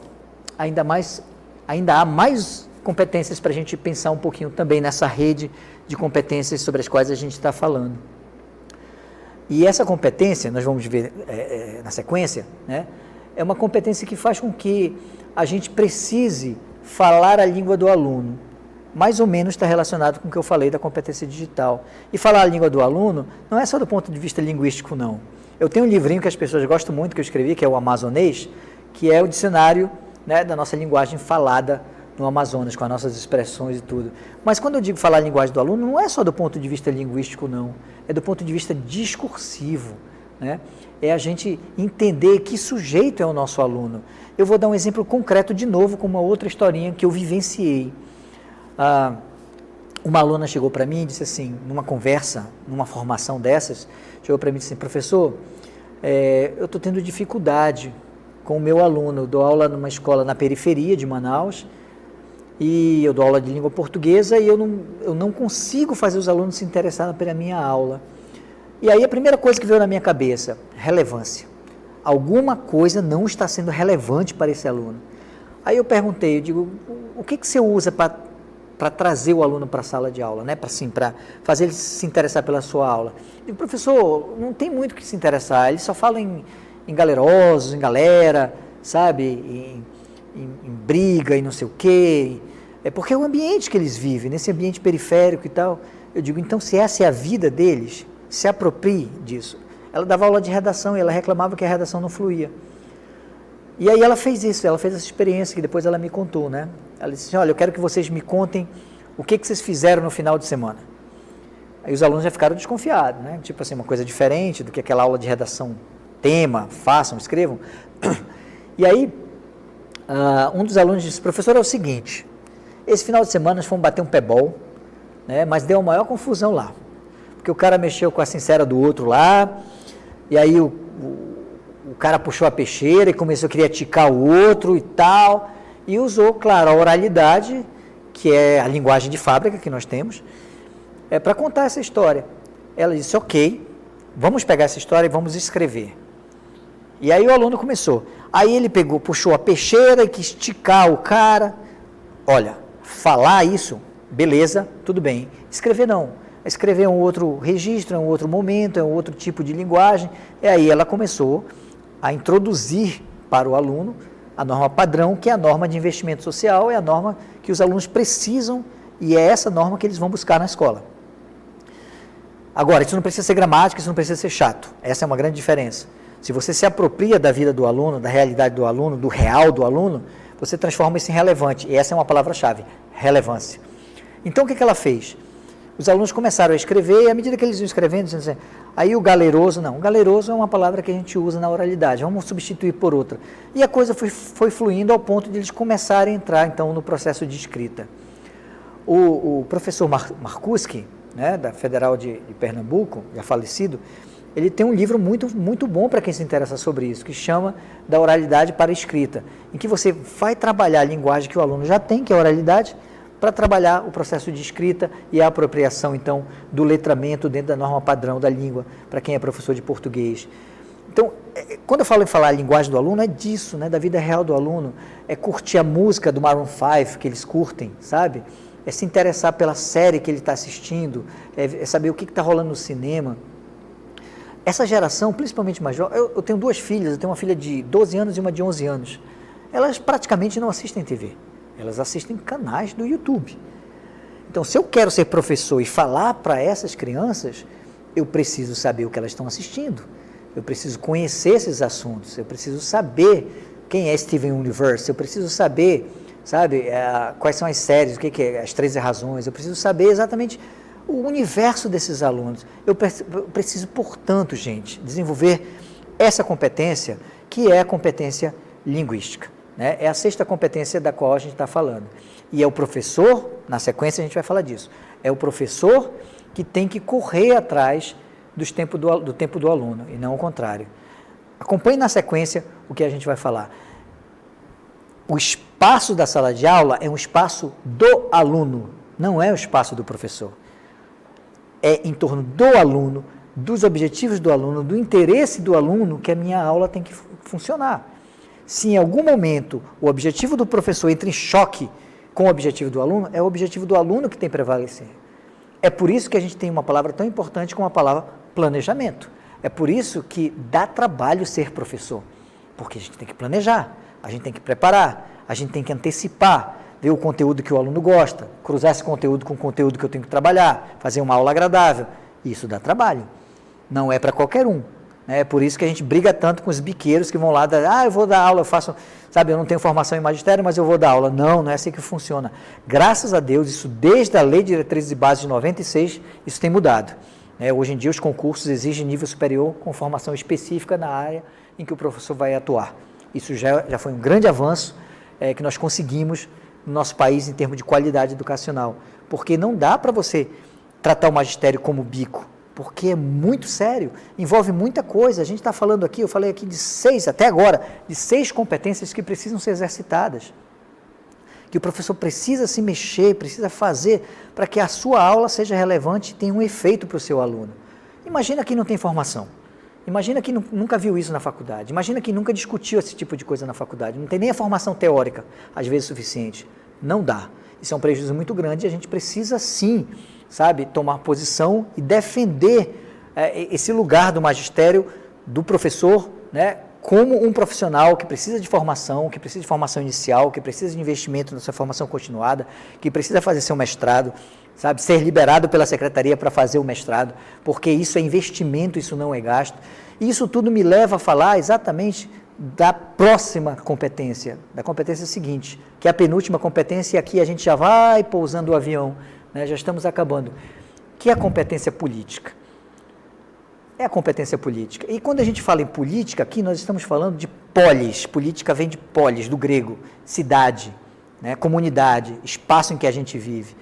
ainda há mais competências para a gente pensar um pouquinho também nessa rede de competências sobre as quais a gente está falando. E essa competência, nós vamos ver na sequência, né, é uma competência que faz com que a gente precise falar a língua do aluno. Mais ou menos está relacionado com o que eu falei da competência digital. E falar a língua do aluno não é só do ponto de vista linguístico, não. Eu tenho um livrinho que as pessoas gostam muito, que eu escrevi, que é o Amazonês, que é o dicionário, né, da nossa linguagem falada no Amazonas, com as nossas expressões e tudo. Mas quando eu digo falar a linguagem do aluno, não é só do ponto de vista linguístico, não. É do ponto de vista discursivo, né? É a gente entender que sujeito é o nosso aluno. Eu vou dar um exemplo concreto de novo com uma outra historinha que eu vivenciei. Uma aluna chegou para mim e disse assim, numa conversa, numa formação dessas, chegou para mim e disse assim, professor, eu estou tendo dificuldade com o meu aluno. Eu dou aula numa escola na periferia de Manaus, e eu dou aula de língua portuguesa e eu não consigo fazer os alunos se interessarem pela minha aula. E aí a primeira coisa que veio na minha cabeça, relevância. Alguma coisa não está sendo relevante para esse aluno. Aí eu perguntei, eu digo, o que você usa para trazer o aluno para a sala de aula, né? Para fazer ele se interessar pela sua aula? Eu digo, professor, não tem muito o que se interessar, eles só falam em galerosos, em galera, sabe, em briga e não sei o quê, é porque é o ambiente que eles vivem, nesse ambiente periférico e tal. Eu digo, então se essa é a vida deles, se aproprie disso. Ela dava aula de redação e ela reclamava que a redação não fluía. E aí ela fez isso, ela fez essa experiência que depois ela me contou, né? Ela disse assim, olha, eu quero que vocês me contem o que vocês fizeram no final de semana. Aí os alunos já ficaram desconfiados, né? Tipo assim, uma coisa diferente do que aquela aula de redação, tema, façam, escrevam. E aí, um dos alunos disse, professor, é o seguinte, esse final de semana nós fomos bater um pebol, né, mas deu a maior confusão lá, porque o cara mexeu com a sincera do outro lá, e aí o cara puxou a peixeira e começou a querer ticar o outro e tal, e usou, claro, a oralidade, que é a linguagem de fábrica que nós temos, para contar essa história. Ela disse, ok, vamos pegar essa história e vamos escrever. E aí o aluno começou. Aí ele puxou a peixeira e quis esticar o cara. Olha, falar isso, beleza, tudo bem. Escrever não. Escrever é um outro registro, é um outro momento, é um outro tipo de linguagem. E aí ela começou a introduzir para o aluno a norma padrão, que é a norma de investimento social, é a norma que os alunos precisam e é essa norma que eles vão buscar na escola. Agora, isso não precisa ser gramática, isso não precisa ser chato. Essa é uma grande diferença. Se você se apropria da vida do aluno, da realidade do aluno, do real do aluno, você transforma isso em relevante. E essa é uma palavra-chave, relevância. Então, o que ela fez? Os alunos começaram a escrever e, à medida que eles iam escrevendo, dizendo assim, aí o galeroso, não. O galeroso é uma palavra que a gente usa na oralidade, vamos substituir por outra. E a coisa foi fluindo ao ponto de eles começarem a entrar, então, no processo de escrita. O professor Marcuski, né, da Federal de Pernambuco, já falecido, ele tem um livro muito, muito bom para quem se interessa sobre isso, que chama Da Oralidade para a Escrita, em que você vai trabalhar a linguagem que o aluno já tem, que é a oralidade, para trabalhar o processo de escrita e a apropriação, então, do letramento dentro da norma padrão da língua, para quem é professor de português. Então, quando eu falo em falar a linguagem do aluno, é disso, né, da vida real do aluno, é curtir a música do Maroon 5 que eles curtem, sabe? É se interessar pela série que ele está assistindo, é saber o que está rolando no cinema. Essa geração, principalmente mais jovem, eu tenho duas filhas, eu tenho uma filha de 12 anos e uma de 11 anos. Elas praticamente não assistem TV, elas assistem canais do YouTube. Então, se eu quero ser professor e falar para essas crianças, eu preciso saber o que elas estão assistindo, eu preciso conhecer esses assuntos, eu preciso saber quem é Steven Universe, eu preciso saber, sabe, quais são as séries, o que é as 13 razões, eu preciso saber exatamente o universo desses alunos. Eu preciso, portanto, gente, desenvolver essa competência, que é a competência linguística. né? É a sexta competência da qual a gente está falando. E é o professor, na sequência a gente vai falar disso, é o professor que tem que correr atrás do tempo do aluno, e não o contrário. Acompanhe na sequência o que a gente vai falar. O espaço da sala de aula é um espaço do aluno, não é o espaço do professor. É em torno do aluno, dos objetivos do aluno, do interesse do aluno que a minha aula tem que funcionar. Se em algum momento o objetivo do professor entra em choque com o objetivo do aluno, é o objetivo do aluno que tem que prevalecer. É por isso que a gente tem uma palavra tão importante como a palavra planejamento. É por isso que dá trabalho ser professor, porque a gente tem que planejar, a gente tem que preparar, a gente tem que antecipar, ver o conteúdo que o aluno gosta, cruzar esse conteúdo com o conteúdo que eu tenho que trabalhar, fazer uma aula agradável. Isso dá trabalho. Não é para qualquer um. É por isso que a gente briga tanto com os biqueiros que vão lá, eu vou dar aula, eu não tenho formação em magistério, mas eu vou dar aula. Não é assim que funciona. Graças a Deus, isso desde a Lei de Diretrizes e Bases de 96, isso tem mudado. Hoje em dia os concursos exigem nível superior com formação específica na área em que o professor vai atuar. Isso já foi um grande avanço que nós conseguimos no nosso país em termos de qualidade educacional, porque não dá para você tratar o magistério como bico, porque é muito sério, envolve muita coisa. A gente está falando aqui, eu falei aqui até agora, de 6 competências que precisam ser exercitadas, que o professor precisa se mexer, precisa fazer para que a sua aula seja relevante e tenha um efeito para o seu aluno. Imagina quem não tem formação, imagina quem nunca viu isso na faculdade, imagina quem nunca discutiu esse tipo de coisa na faculdade, não tem nem a formação teórica, às vezes, suficiente. Não dá. Isso é um prejuízo muito grande e a gente precisa sim, tomar posição e defender esse lugar do magistério, do professor, como um profissional que precisa de formação inicial, que precisa de investimento na sua formação continuada, que precisa fazer seu mestrado, ser liberado pela secretaria para fazer o mestrado, porque isso é investimento, isso não é gasto. E isso tudo me leva a falar exatamente da próxima competência, da competência seguinte, que é a penúltima competência, e aqui a gente já vai pousando o avião, já estamos acabando, que é a competência política. É a competência política. E quando a gente fala em política, aqui nós estamos falando de polis. Política vem de polis, do grego, cidade, comunidade, espaço em que a gente vive.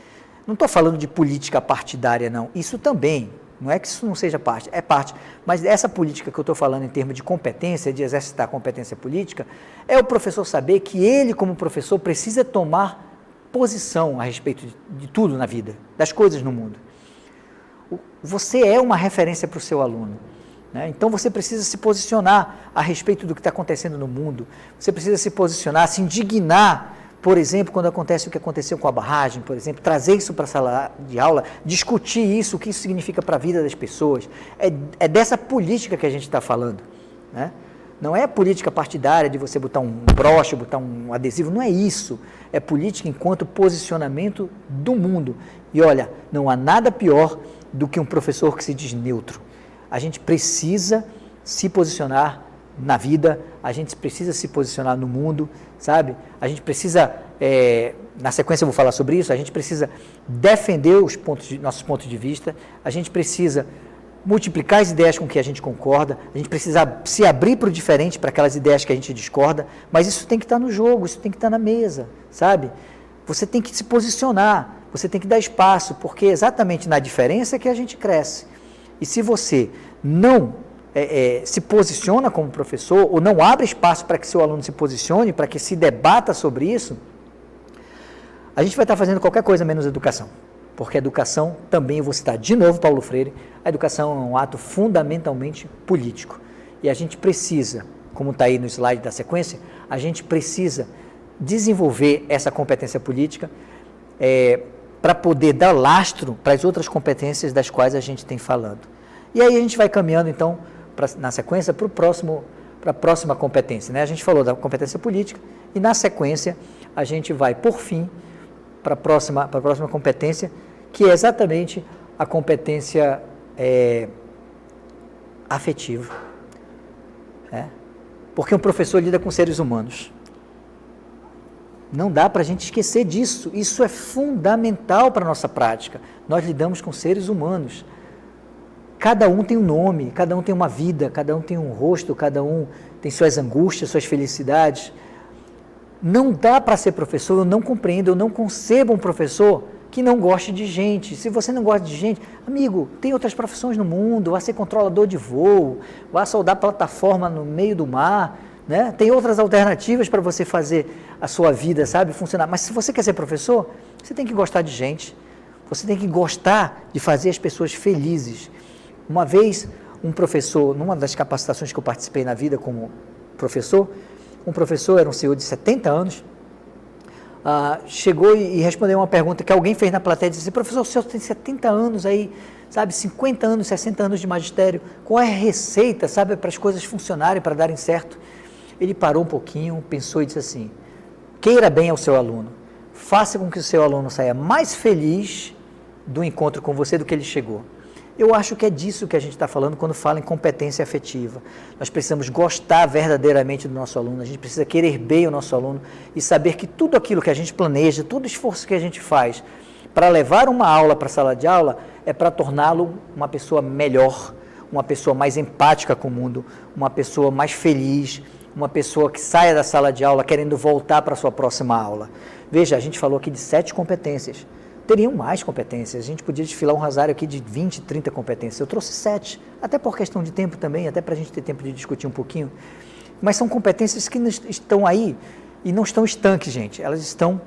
Não estou falando de política partidária, não. Isso também, não é que isso não seja parte, é parte. Mas essa política que eu estou falando em termos de competência, de exercitar a competência política, é o professor saber que ele, como professor, precisa tomar posição a respeito de tudo na vida, das coisas no mundo. Você é uma referência para o seu aluno, então você precisa se posicionar a respeito do que está acontecendo no mundo, você precisa se posicionar, se indignar, por exemplo, quando acontece o que aconteceu com a barragem, por exemplo, trazer isso para a sala de aula, discutir isso, o que isso significa para a vida das pessoas. É dessa política que a gente está falando, Não é política partidária de você botar um broche, botar um adesivo, não é isso. É política enquanto posicionamento do mundo. E olha, não há nada pior do que um professor que se diz neutro. A gente precisa se posicionar na vida, a gente precisa se posicionar no mundo, A gente precisa, na sequência eu vou falar sobre isso, a gente precisa defender nossos pontos de vista, a gente precisa multiplicar as ideias com que a gente concorda, a gente precisa se abrir para o diferente, para aquelas ideias que a gente discorda, mas isso tem que estar no jogo, isso tem que estar na mesa, Você tem que se posicionar, você tem que dar espaço, porque é exatamente na diferença que a gente cresce. E se você não se posiciona como professor, ou não abre espaço para que seu aluno se posicione, para que se debata sobre isso, a gente vai estar fazendo qualquer coisa menos educação. Porque a educação, também eu vou citar de novo Paulo Freire, a educação é um ato fundamentalmente político. E a gente precisa, como está aí no slide da sequência, a gente precisa desenvolver essa competência política para poder dar lastro para as outras competências das quais a gente tem falando. E aí a gente vai caminhando, então, na sequência, para a próxima competência. A gente falou da competência política e, na sequência, a gente vai, por fim, para a próxima competência, que é exatamente a competência afetiva. Porque um professor lida com seres humanos. Não dá para a gente esquecer disso. Isso é fundamental para a nossa prática. Nós lidamos com seres humanos. Cada um tem um nome, cada um tem uma vida, cada um tem um rosto, cada um tem suas angústias, suas felicidades. Não dá para ser professor, eu não compreendo, eu não concebo um professor que não goste de gente. Se você não gosta de gente, amigo, tem outras profissões no mundo, vá ser controlador de voo, vá soldar plataforma no meio do mar, né? Tem outras alternativas para você fazer a sua vida, sabe, funcionar. Mas se você quer ser professor, você tem que gostar de gente, você tem que gostar de fazer as pessoas felizes. Uma vez, um professor, numa das capacitações que eu participei na vida como professor, um professor, era um senhor de 70 anos, chegou e respondeu uma pergunta que alguém fez na plateia, disse assim, professor, o senhor tem 70 anos aí, sabe, 50 anos, 60 anos de magistério, qual é a receita, sabe, para as coisas funcionarem, para darem certo? Ele parou um pouquinho, pensou e disse assim, queira bem ao seu aluno, faça com que o seu aluno saia mais feliz do encontro com você do que ele chegou. Eu acho que é disso que a gente está falando quando fala em competência afetiva. Nós precisamos gostar verdadeiramente do nosso aluno, a gente precisa querer bem o nosso aluno e saber que tudo aquilo que a gente planeja, todo esforço que a gente faz para levar uma aula para a sala de aula é para torná-lo uma pessoa melhor, uma pessoa mais empática com o mundo, uma pessoa mais feliz, uma pessoa que saia da sala de aula querendo voltar para a sua próxima aula. Veja, a gente falou aqui de 7 competências. Teriam mais competências, a gente podia desfilar um rosário aqui de 20, 30 competências, eu trouxe 7, até por questão de tempo também, até para a gente ter tempo de discutir um pouquinho, mas são competências que estão aí e não estão estanques, gente, elas estão,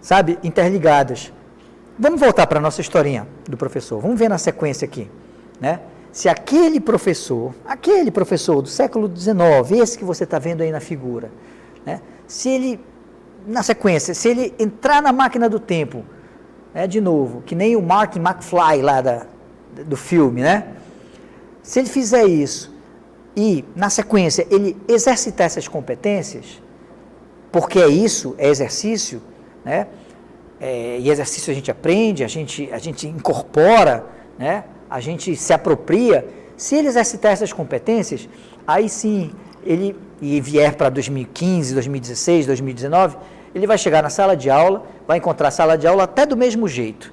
sabe, interligadas. Vamos voltar para a nossa historinha do professor, vamos ver na sequência aqui, né? Se aquele professor do século XIX, esse que você está vendo aí na figura, né? Se ele, na sequência, se ele entrar na máquina do tempo, de novo, que nem o Martin McFly lá do filme, né? Se ele fizer isso e, na sequência, ele exercitar essas competências, porque é isso, é exercício, né? E exercício a gente aprende, a gente incorpora, né? A gente se apropria. Se ele exercitar essas competências, aí sim, ele vier para 2015, 2016, 2019, ele vai chegar na sala de aula, vai encontrar a sala de aula até do mesmo jeito,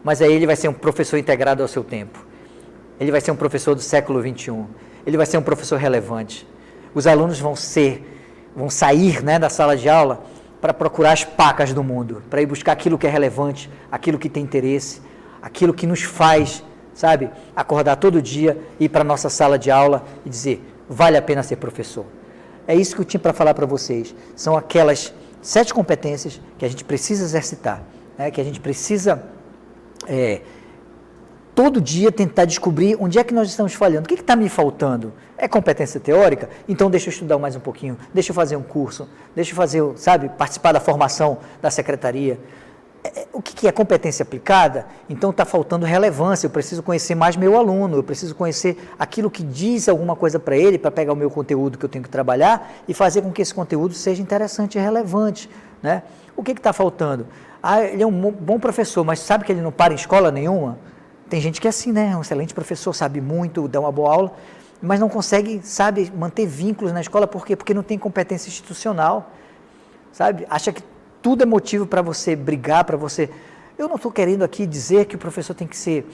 mas aí ele vai ser um professor integrado ao seu tempo, ele vai ser um professor do século XXI, ele vai ser um professor relevante. Os alunos vão sair, né, da sala de aula para procurar as pacas do mundo, para ir buscar aquilo que é relevante, aquilo que tem interesse, aquilo que nos faz, sabe, acordar todo dia, ir para a nossa sala de aula e dizer, vale a pena ser professor. É isso que eu tinha para falar para vocês, são aquelas 7 competências que a gente precisa exercitar, né? Que a gente precisa todo dia tentar descobrir onde é que nós estamos falhando, o que está me faltando? É competência teórica? Então deixa eu estudar mais um pouquinho, deixa eu fazer um curso, deixa eu fazer, sabe, participar da formação da secretaria. O que é competência aplicada? Então está faltando relevância, eu preciso conhecer mais meu aluno, eu preciso conhecer aquilo que diz alguma coisa para ele, para pegar o meu conteúdo que eu tenho que trabalhar e fazer com que esse conteúdo seja interessante e relevante, né? O que está faltando? Ele é um bom professor, mas sabe que ele não para em escola nenhuma? Tem gente que é assim, né? É um excelente professor, sabe muito, dá uma boa aula, mas não consegue, sabe, manter vínculos na escola, por quê? Porque não tem competência institucional, sabe? Acha que tudo é motivo para você brigar, para você... Eu não estou querendo aqui dizer que o professor tem que ser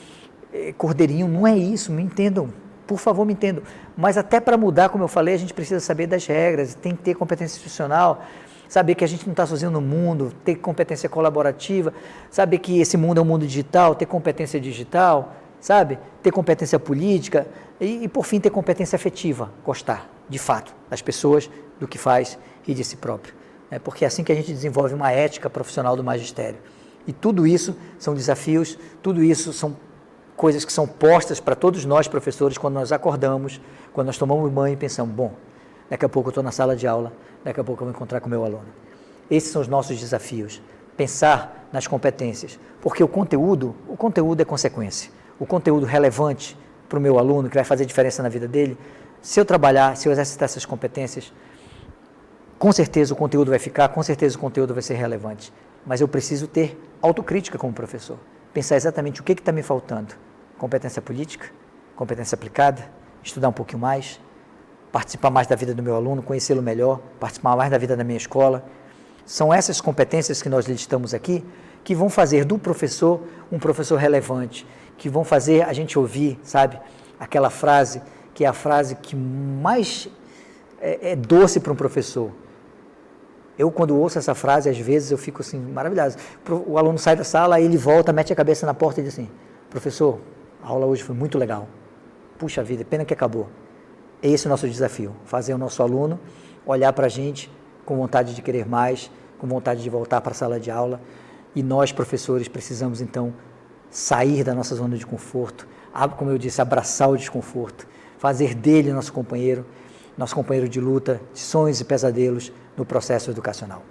cordeirinho, não é isso, me entendam, por favor, me entendam. Mas até para mudar, como eu falei, a gente precisa saber das regras, tem que ter competência institucional, saber que a gente não está sozinho no mundo, ter competência colaborativa, saber que esse mundo é um mundo digital, ter competência digital, sabe? Ter competência política e, por fim, ter competência afetiva, gostar, de fato, das pessoas, do que faz e de si próprio. Porque é assim que a gente desenvolve uma ética profissional do magistério. E tudo isso são desafios, tudo isso são coisas que são postas para todos nós, professores, quando nós acordamos, quando nós tomamos banho e pensamos, bom, daqui a pouco eu estou na sala de aula, daqui a pouco eu vou encontrar com o meu aluno. Esses são os nossos desafios, pensar nas competências, porque o conteúdo é consequência. O conteúdo relevante para o meu aluno, que vai fazer diferença na vida dele, se eu trabalhar, se eu exercitar essas competências, com certeza o conteúdo vai ficar, com certeza o conteúdo vai ser relevante. Mas eu preciso ter autocrítica como professor. Pensar exatamente o que está me faltando. Competência política, competência aplicada, estudar um pouquinho mais, participar mais da vida do meu aluno, conhecê-lo melhor, participar mais da vida da minha escola. São essas competências que nós listamos aqui que vão fazer do professor um professor relevante, que vão fazer a gente ouvir, sabe, aquela frase que é a frase que mais é doce para um professor. Eu, quando ouço essa frase, às vezes eu fico assim, maravilhado. O aluno sai da sala, aí ele volta, mete a cabeça na porta e diz assim, professor, a aula hoje foi muito legal. Puxa vida, pena que acabou. Esse é o nosso desafio, fazer o nosso aluno olhar para a gente com vontade de querer mais, com vontade de voltar para a sala de aula. E nós, professores, precisamos, então, sair da nossa zona de conforto, como eu disse, abraçar o desconforto, fazer dele nosso companheiro de luta, de sonhos e pesadelos no processo educacional.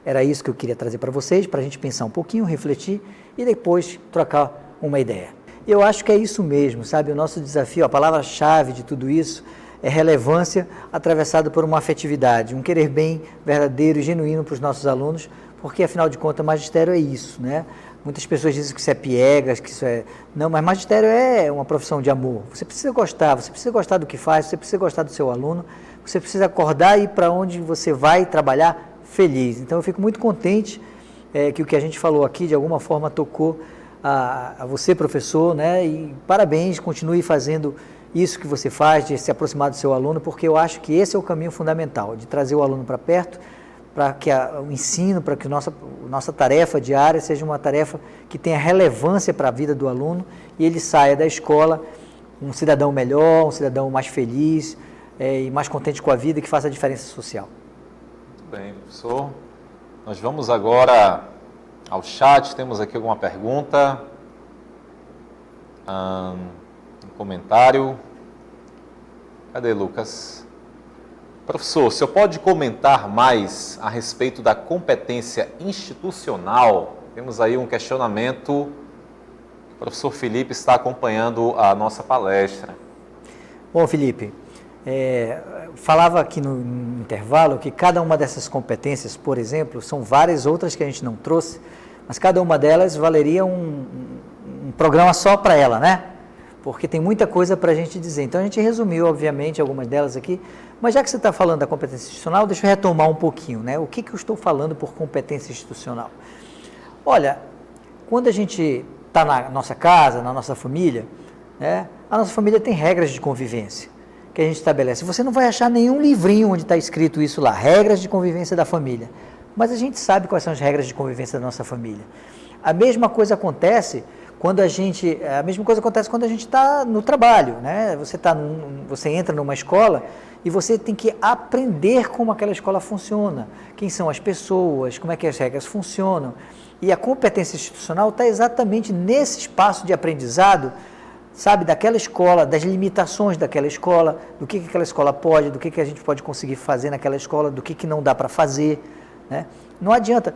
Era isso que eu queria trazer para vocês, para a gente pensar um pouquinho, refletir e depois trocar uma ideia. Eu acho que é isso mesmo, sabe? O nosso desafio, a palavra-chave de tudo isso é relevância atravessada por uma afetividade, um querer bem verdadeiro e genuíno para os nossos alunos, porque, afinal de contas, magistério é isso, né? Muitas pessoas dizem que isso é piegas, que isso é... Não, mas magistério é uma profissão de amor. Você precisa gostar do que faz, você precisa gostar do seu aluno, você precisa acordar e ir para onde você vai trabalhar feliz. Então, eu fico muito contente que o que a gente falou aqui, de alguma forma, tocou a você, professor, né? E parabéns, continue fazendo isso que você faz, de se aproximar do seu aluno, porque eu acho que esse é o caminho fundamental, de trazer o aluno para perto, para que o ensino, para que nossa tarefa diária seja uma tarefa que tenha relevância para a vida do aluno e ele saia da escola um cidadão melhor, um cidadão mais feliz e mais contente com a vida e que faça a diferença social. Muito bem, professor. Nós vamos agora ao chat, temos aqui alguma pergunta, um comentário. Cadê, Lucas? Professor, o senhor pode comentar mais a respeito da competência institucional? Temos aí um questionamento. O professor Felipe está acompanhando a nossa palestra. Bom, Felipe, falava aqui no intervalo que cada uma dessas competências, por exemplo, são várias outras que a gente não trouxe, mas cada uma delas valeria um programa só para ela, né? Porque tem muita coisa para a gente dizer. Então, a gente resumiu, obviamente, algumas delas aqui, mas já que você está falando da competência institucional, deixa eu retomar um pouquinho, né? O que eu estou falando por competência institucional? Olha, quando a gente está na nossa casa, na nossa família, né? A nossa família tem regras de convivência que a gente estabelece. Você não vai achar nenhum livrinho onde está escrito isso lá, regras de convivência da família. Mas a gente sabe quais são as regras de convivência da nossa família. A mesma coisa acontece quando a gente está no trabalho, né? Você entra numa escola e você tem que aprender como aquela escola funciona, quem são as pessoas, como é que as regras funcionam. E a competência institucional está exatamente nesse espaço de aprendizado, sabe, daquela escola, das limitações daquela escola, do que aquela escola pode, do que a gente pode conseguir fazer naquela escola, do que não dá para fazer, né? Não adianta,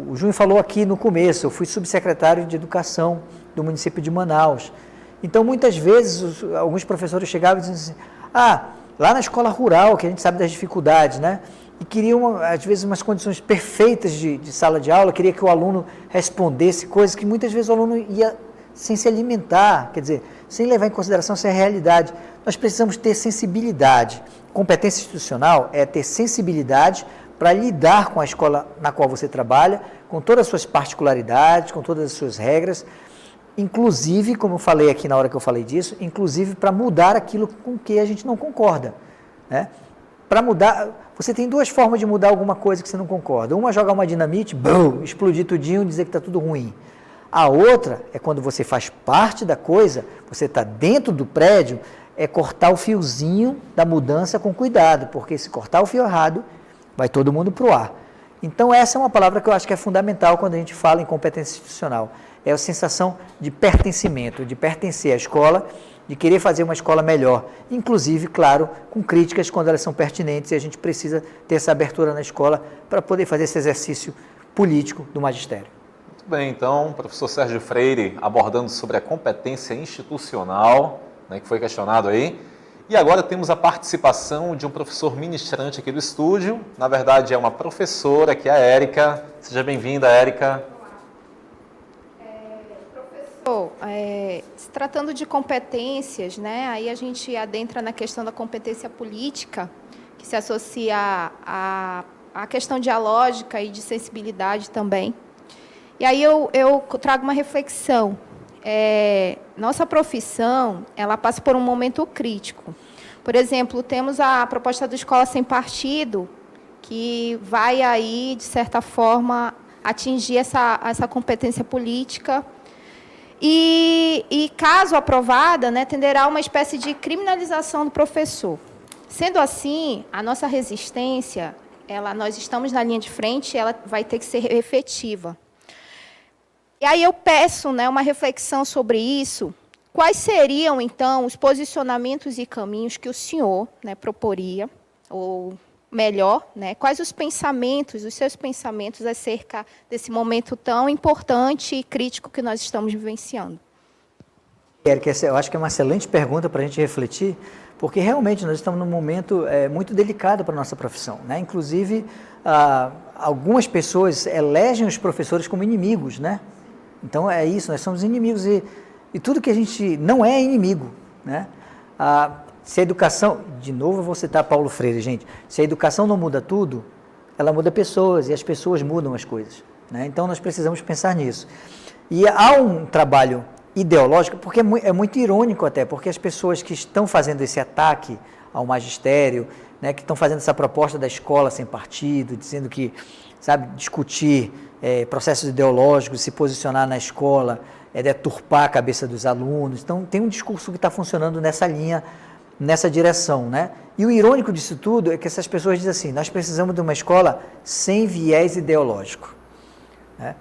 o Júnior falou aqui no começo, eu fui subsecretário de Educação do município de Manaus. Então, muitas vezes, alguns professores chegavam e diziam assim, lá na escola rural, que a gente sabe das dificuldades, né? E queriam, às vezes, umas condições perfeitas de sala de aula, queria que o aluno respondesse coisas que muitas vezes o aluno ia sem se alimentar, quer dizer, sem levar em consideração essa realidade. Nós precisamos ter sensibilidade. Competência institucional é ter sensibilidade para lidar com a escola na qual você trabalha, com todas as suas particularidades, com todas as suas regras, inclusive, como eu falei aqui na hora que eu falei disso, inclusive para mudar aquilo com que a gente não concorda, né? Para mudar, você tem duas formas de mudar alguma coisa que você não concorda. Uma é jogar uma dinamite, bum, explodir tudinho e dizer que está tudo ruim. A outra é quando você faz parte da coisa, você está dentro do prédio, é cortar o fiozinho da mudança com cuidado, porque se cortar o fio errado, vai todo mundo para o ar. Então, essa é uma palavra que eu acho que é fundamental quando a gente fala em competência institucional. É a sensação de pertencimento, de pertencer à escola, de querer fazer uma escola melhor. Inclusive, claro, com críticas quando elas são pertinentes e a gente precisa ter essa abertura na escola para poder fazer esse exercício político do magistério. Muito bem, então, professor Sérgio Freire abordando sobre a competência institucional, né, que foi questionado aí. E agora temos a participação de um professor ministrante aqui do estúdio. Na verdade, é uma professora, que é a Érica. Seja bem-vinda, Érica. Professor, se tratando de competências, né, aí a gente adentra na questão da competência política, que se associa à questão dialógica e de sensibilidade também. E aí eu trago uma reflexão. Nossa profissão, ela passa por um momento crítico. Por exemplo, temos a proposta do Escola Sem Partido, que vai aí, de certa forma, atingir essa competência política. E caso aprovada, né, tenderá a uma espécie de criminalização do professor. Sendo assim, a nossa resistência, nós estamos na linha de frente, ela vai ter que ser efetiva. E aí eu peço, né, uma reflexão sobre isso. Quais seriam, então, os posicionamentos e caminhos que o senhor, né, proporia, ou melhor, né, quais os seus pensamentos acerca desse momento tão importante e crítico que nós estamos vivenciando? Érica, eu acho que é uma excelente pergunta para a gente refletir, porque realmente nós estamos num momento muito delicado para a nossa profissão, né? Inclusive, algumas pessoas elegem os professores como inimigos, né? Então é isso, nós somos inimigos e tudo que a gente não é inimigo, né? Se a educação, de novo eu vou citar Paulo Freire, gente, se a educação não muda tudo, ela muda pessoas e as pessoas mudam as coisas, né? Então nós precisamos pensar nisso. E há um trabalho ideológico, porque é muito irônico até, porque as pessoas que estão fazendo esse ataque ao magistério, né, que estão fazendo essa proposta da escola sem partido, dizendo que, sabe, discutir processos ideológicos, se posicionar na escola, deturpar a cabeça dos alunos. Então, tem um discurso que está funcionando nessa linha, nessa direção, né? E o irônico disso tudo é que essas pessoas dizem assim, nós precisamos de uma escola sem viés ideológico, né?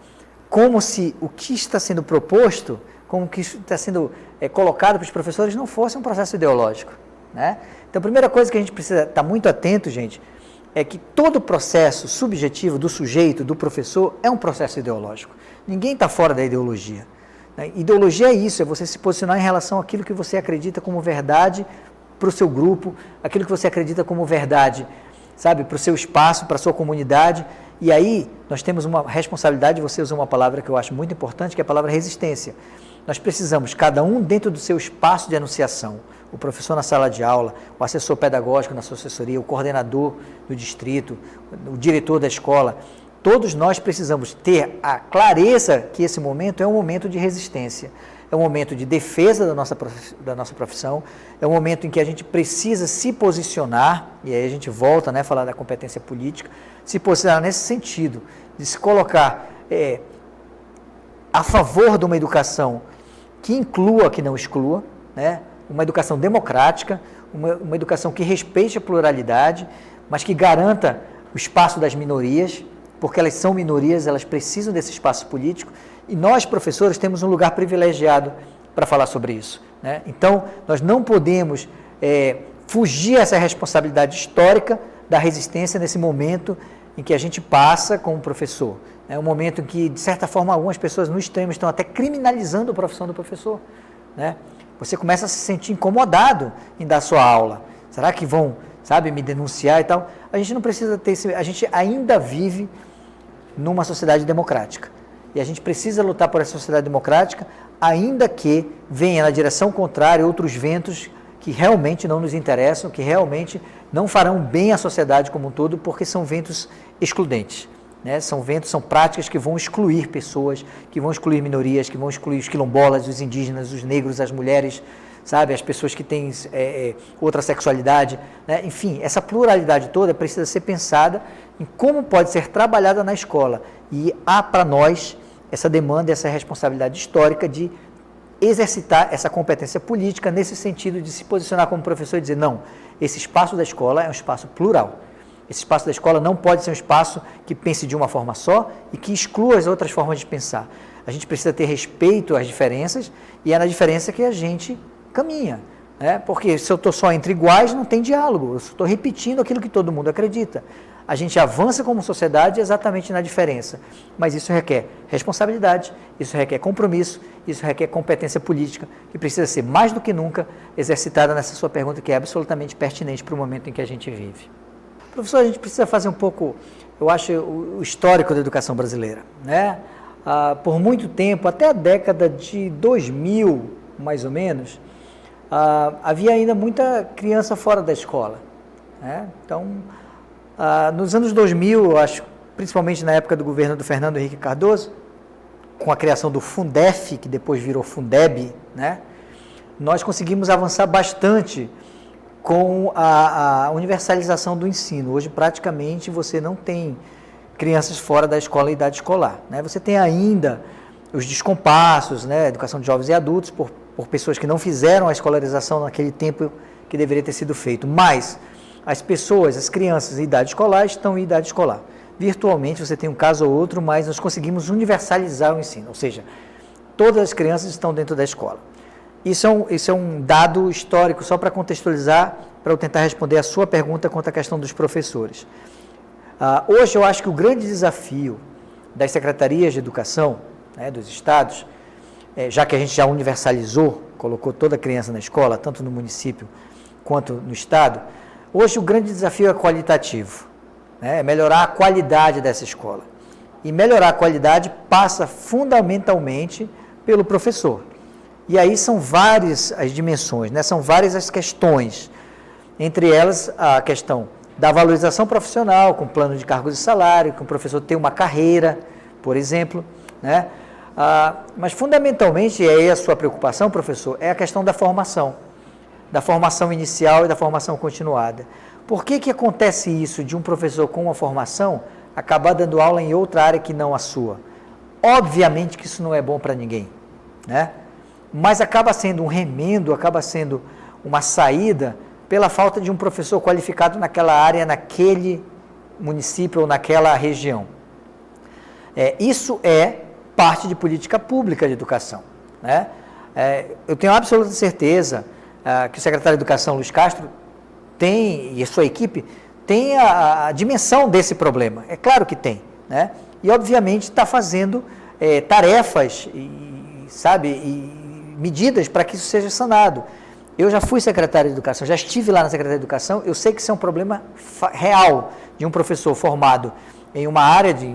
Como se o que está sendo proposto, como que está sendo colocado para os professores não fosse um processo ideológico, né? Então, a primeira coisa que a gente precisa estar muito atento, gente, é que todo processo subjetivo do sujeito, do professor, é um processo ideológico. Ninguém está fora da ideologia, né? Ideologia é isso, é você se posicionar em relação àquilo que você acredita como verdade para o seu grupo, aquilo que você acredita como verdade, sabe, para o seu espaço, para a sua comunidade. E aí, nós temos uma responsabilidade, você usou uma palavra que eu acho muito importante, que é a palavra resistência. Nós precisamos, cada um dentro do seu espaço de anunciação, o professor na sala de aula, o assessor pedagógico na sua assessoria, o coordenador do distrito, o diretor da escola, todos nós precisamos ter a clareza que esse momento é um momento de resistência, é um momento de defesa da nossa profissão, é um momento em que a gente precisa se posicionar, e aí a gente volta, né, a falar da competência política, se posicionar nesse sentido, de se colocar a favor de uma educação que inclua, que não exclua, né? Uma educação democrática, uma educação que respeite a pluralidade, mas que garanta o espaço das minorias, porque elas são minorias, elas precisam desse espaço político, e nós, professores, temos um lugar privilegiado para falar sobre isso, né? Então, nós não podemos fugir a essa responsabilidade histórica da resistência nesse momento em que a gente passa como professor. É um momento em que, de certa forma, algumas pessoas no extremo estão até criminalizando a profissão do professor, né? Você começa a se sentir incomodado em dar sua aula. Será que vão, sabe, me denunciar e tal? A gente não precisa ter a gente ainda vive numa sociedade democrática. E a gente precisa lutar por essa sociedade democrática, ainda que venha na direção contrária outros ventos que realmente não nos interessam, que realmente não farão bem à sociedade como um todo, porque são ventos excludentes, né? São práticas que vão excluir pessoas, que vão excluir minorias, que vão excluir os quilombolas, os indígenas, os negros, as mulheres, sabe, as pessoas que têm outra sexualidade, né? Enfim, essa pluralidade toda precisa ser pensada em como pode ser trabalhada na escola. E há para nós essa demanda, essa responsabilidade histórica de exercitar essa competência política nesse sentido de se posicionar como professor e dizer, não, esse espaço da escola é um espaço plural. Esse espaço da escola não pode ser um espaço que pense de uma forma só e que exclua as outras formas de pensar. A gente precisa ter respeito às diferenças e é na diferença que a gente caminha, né? Porque se eu estou só entre iguais, não tem diálogo, eu estou repetindo aquilo que todo mundo acredita. A gente avança como sociedade exatamente na diferença, mas isso requer responsabilidade, isso requer compromisso, isso requer competência política, que precisa ser mais do que nunca exercitada nessa sua pergunta, que é absolutamente pertinente para o momento em que a gente vive. Professor, a gente precisa fazer um pouco, eu acho, o histórico da educação brasileira, né? Por muito tempo, até a década de 2000, mais ou menos, havia ainda muita criança fora da escola, né? Então, nos anos 2000, eu acho, principalmente na época do governo do Fernando Henrique Cardoso, com a criação do Fundef, que depois virou Fundeb, né? Nós conseguimos avançar bastante com a universalização do ensino. Hoje, praticamente, você não tem crianças fora da escola e idade escolar, né? Você tem ainda os descompassos, né? Educação de jovens e adultos, por pessoas que não fizeram a escolarização naquele tempo que deveria ter sido feito. Mas as pessoas, as crianças em idade escolar estão em idade escolar. Virtualmente, você tem um caso ou outro, mas nós conseguimos universalizar o ensino, ou seja, todas as crianças estão dentro da escola. Isso é um dado histórico, só para contextualizar, para eu tentar responder a sua pergunta quanto à questão dos professores. Hoje, eu acho que o grande desafio das secretarias de educação, né, dos estados, já que a gente já universalizou, colocou toda a criança na escola, tanto no município quanto no estado, hoje o grande desafio é qualitativo, né, é melhorar a qualidade dessa escola. E melhorar a qualidade passa fundamentalmente pelo professor. E aí são várias as dimensões, né? São várias as questões, entre elas a questão da valorização profissional, com plano de cargos e salário, que o professor tem uma carreira, por exemplo, né? Mas fundamentalmente, e aí a sua preocupação, professor, é a questão da formação inicial e da formação continuada. Por que acontece isso de um professor com uma formação acabar dando aula em outra área que não a sua? Obviamente que isso não é bom para ninguém, né? Mas acaba sendo um remendo, acaba sendo uma saída pela falta de um professor qualificado naquela área, naquele município ou naquela região. Isso é parte de política pública de educação, né? Eu tenho absoluta certeza que o secretário de Educação, Luiz Castro, tem, e a sua equipe, tem a dimensão desse problema. É claro que tem, né? E, obviamente, está fazendo tarefas e medidas para que isso seja sanado. Eu já fui secretário de Educação, já estive lá na Secretaria de Educação, eu sei que isso é um problema real de um professor formado em uma área de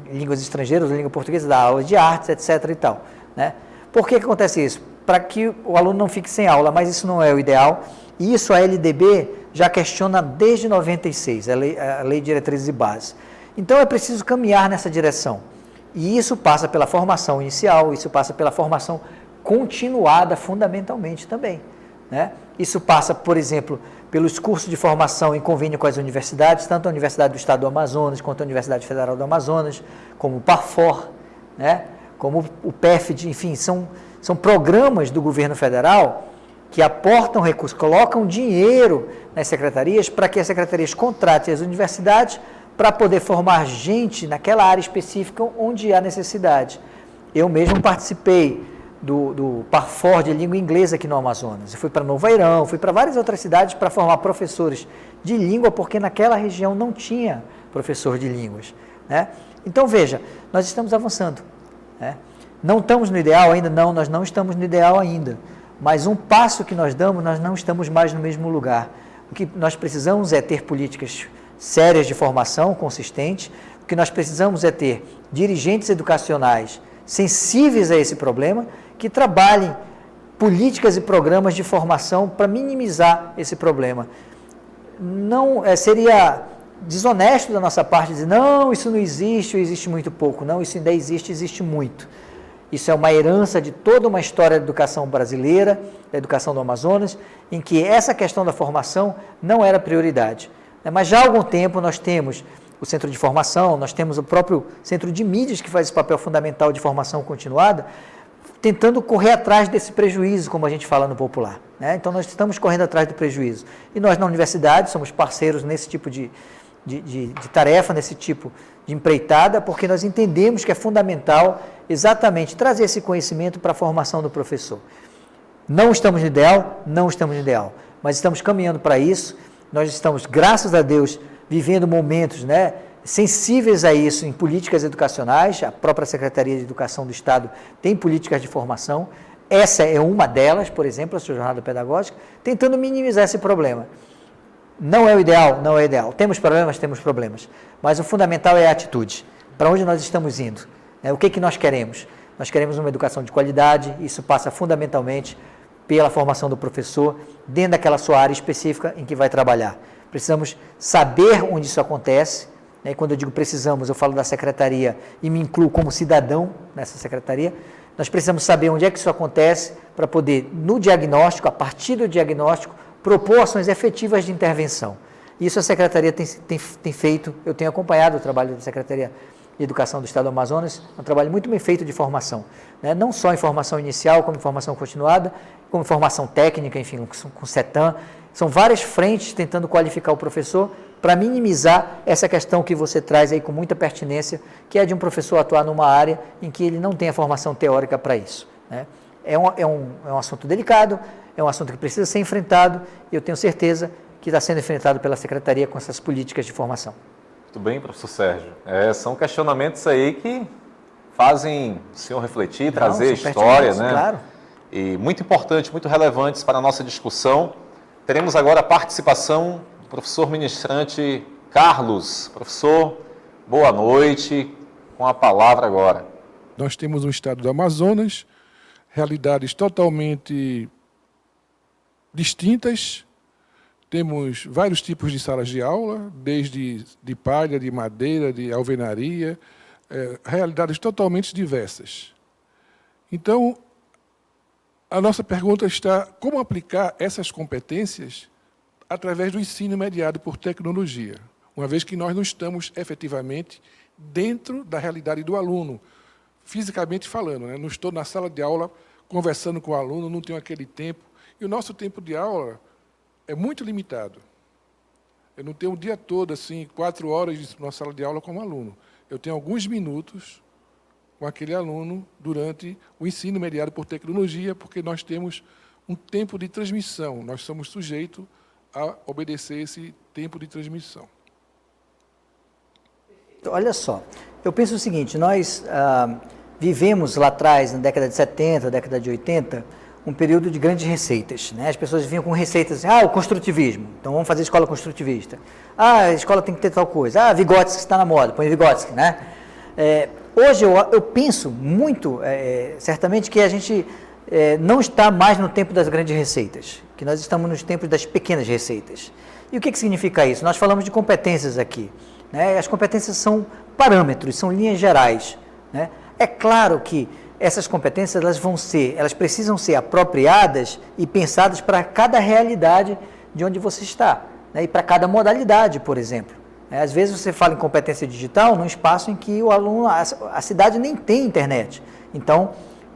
línguas estrangeiras, língua portuguesa, da aula de artes, etc. e tal, né? Por que acontece isso? Para que o aluno não fique sem aula, mas isso não é o ideal. E isso a LDB já questiona desde 96, a Lei de Diretrizes e Bases. Então é preciso caminhar nessa direção. E isso passa pela formação inicial, isso passa pela formação continuada fundamentalmente também, né? Isso passa, por exemplo, pelos cursos de formação em convênio com as universidades, tanto a Universidade do Estado do Amazonas, quanto a Universidade Federal do Amazonas, como o PAFOR, né? Como o PEFD, enfim, são programas do governo federal que aportam recursos, colocam dinheiro nas secretarias para que as secretarias contratem as universidades para poder formar gente naquela área específica onde há necessidade. Eu mesmo participei do PAFOR de língua inglesa aqui no Amazonas. Eu fui para Novo Airão, fui para várias outras cidades para formar professores de língua, porque naquela região não tinha professor de línguas, né? Então, veja, nós estamos avançando, né? Não estamos no ideal ainda? Não, nós não estamos no ideal ainda. Mas um passo que nós damos, nós não estamos mais no mesmo lugar. O que nós precisamos é ter políticas sérias de formação, consistentes. O que nós precisamos é ter dirigentes educacionais sensíveis a esse problema, que trabalhem políticas e programas de formação para minimizar esse problema. Não seria desonesto da nossa parte dizer, não, isso não existe, ou existe muito pouco. Não, isso ainda existe muito. Isso é uma herança de toda uma história da educação brasileira, da educação do Amazonas, em que essa questão da formação não era prioridade. Mas já há algum tempo nós temos o centro de formação, nós temos o próprio centro de mídias que faz esse papel fundamental de formação continuada, tentando correr atrás desse prejuízo, como a gente fala no popular, né? Então nós estamos correndo atrás do prejuízo. E nós na universidade somos parceiros nesse tipo de tarefa, nesse tipo de empreitada, porque nós entendemos que é fundamental exatamente trazer esse conhecimento para a formação do professor. Não estamos no ideal? Não estamos no ideal, mas estamos caminhando para isso. Nós estamos, graças a Deus, vivendo momentos, né, sensíveis a isso em políticas educacionais. A própria Secretaria de Educação do Estado tem políticas de formação. Essa é uma delas, por exemplo, a sua jornada pedagógica, tentando minimizar esse problema. Não é o ideal? Não é o ideal. Temos problemas, mas o fundamental é a atitude. Para onde nós estamos indo? O que nós queremos? Nós queremos uma educação de qualidade, isso passa fundamentalmente pela formação do professor, dentro daquela sua área específica em que vai trabalhar. Precisamos saber onde isso acontece, né? Quando eu digo precisamos, eu falo da secretaria e me incluo como cidadão nessa secretaria. Nós precisamos saber onde é que isso acontece para poder, no diagnóstico, a partir do diagnóstico, propor ações efetivas de intervenção. Isso a Secretaria tem feito, eu tenho acompanhado o trabalho da Secretaria de Educação do Estado do Amazonas, é um trabalho muito bem feito de formação, né? Não só em formação inicial, como em formação continuada, como em formação técnica, enfim, com CETAM. São várias frentes tentando qualificar o professor para minimizar essa questão que você traz aí com muita pertinência, que é de um professor atuar numa área em que ele não tem a formação teórica para isso, né? É um assunto delicado, é um assunto que precisa ser enfrentado e eu tenho certeza que está sendo enfrentado pela Secretaria com essas políticas de formação. Muito bem, professor Sérgio. São questionamentos aí que fazem o senhor refletir, trazer história, né? Claro. E muito importantes, muito relevantes para a nossa discussão. Teremos agora a participação do professor ministrante Carlos. Professor, boa noite, com a palavra agora. Nós temos um estado do Amazonas, realidades totalmente distintas. Temos vários tipos de salas de aula, desde de palha, de madeira, de alvenaria, realidades totalmente diversas. Então, a nossa pergunta está: como aplicar essas competências através do ensino mediado por tecnologia, uma vez que nós não estamos efetivamente dentro da realidade do aluno, fisicamente falando, né? Não estou na sala de aula conversando com o aluno, não tenho aquele tempo. E o nosso tempo de aula é muito limitado. Eu não tenho o dia todo, assim, 4 horas na sala de aula como aluno. Eu tenho alguns minutos com aquele aluno durante o ensino mediado por tecnologia, porque nós temos um tempo de transmissão. Nós somos sujeitos a obedecer esse tempo de transmissão. Olha só, eu penso o seguinte, nós vivemos lá atrás, na década de 70, década de 80, um período de grandes receitas, né? As pessoas vinham com receitas, o construtivismo, então vamos fazer escola construtivista. A escola tem que ter tal coisa. Vygotsky está na moda, põe Vygotsky, né? Hoje eu penso muito, certamente, que a gente não está mais no tempo das grandes receitas, que nós estamos nos tempos das pequenas receitas. E o que significa isso? Nós falamos de competências aqui, né? As competências são parâmetros, são linhas gerais, né? É claro que essas competências elas precisam ser apropriadas e pensadas para cada realidade de onde você está, né? E para cada modalidade, por exemplo. Às vezes você fala em competência digital num espaço em que o aluno, a cidade nem tem internet. Então,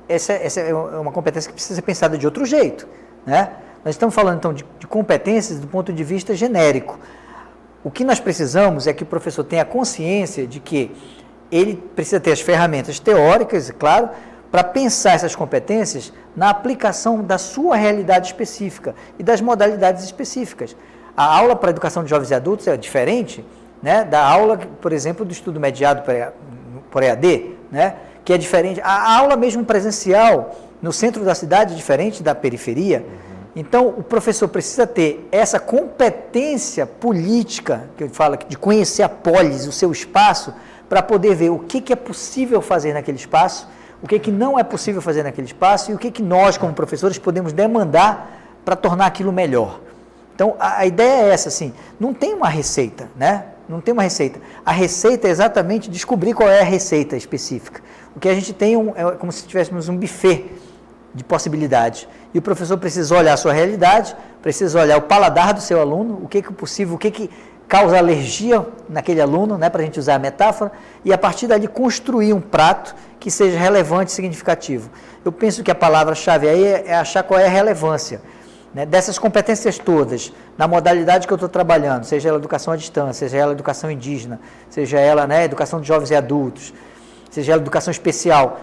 essa é uma competência que precisa ser pensada de outro jeito, né? Nós estamos falando, então, de competências do ponto de vista genérico. O que nós precisamos é que o professor tenha consciência de que ele precisa ter as ferramentas teóricas, é claro, para pensar essas competências na aplicação da sua realidade específica e das modalidades específicas. A aula para a educação de jovens e adultos é diferente, né, da aula, por exemplo, do estudo mediado por EAD, né, que é diferente. A aula mesmo presencial no centro da cidade é diferente da periferia. Então, o professor precisa ter essa competência política, que eu falo de conhecer a polis, o seu espaço, para poder ver o que é possível fazer naquele espaço, o que não é possível fazer naquele espaço e o que nós, como professores, podemos demandar para tornar aquilo melhor. Então, a ideia é essa, assim, não tem uma receita, né? Não tem uma receita. A receita é exatamente descobrir qual é a receita específica. O que a gente tem é como se tivéssemos um buffet de possibilidades. E o professor precisa olhar a sua realidade, precisa olhar o paladar do seu aluno, o que é possível, o que causa alergia naquele aluno, né, para a gente usar a metáfora, e a partir dali construir um prato que seja relevante e significativo. Eu penso que a palavra-chave aí é achar qual é a relevância, né, dessas competências todas, na modalidade que eu estou trabalhando, seja ela educação à distância, seja ela educação indígena, seja ela, né, educação de jovens e adultos, seja ela educação especial.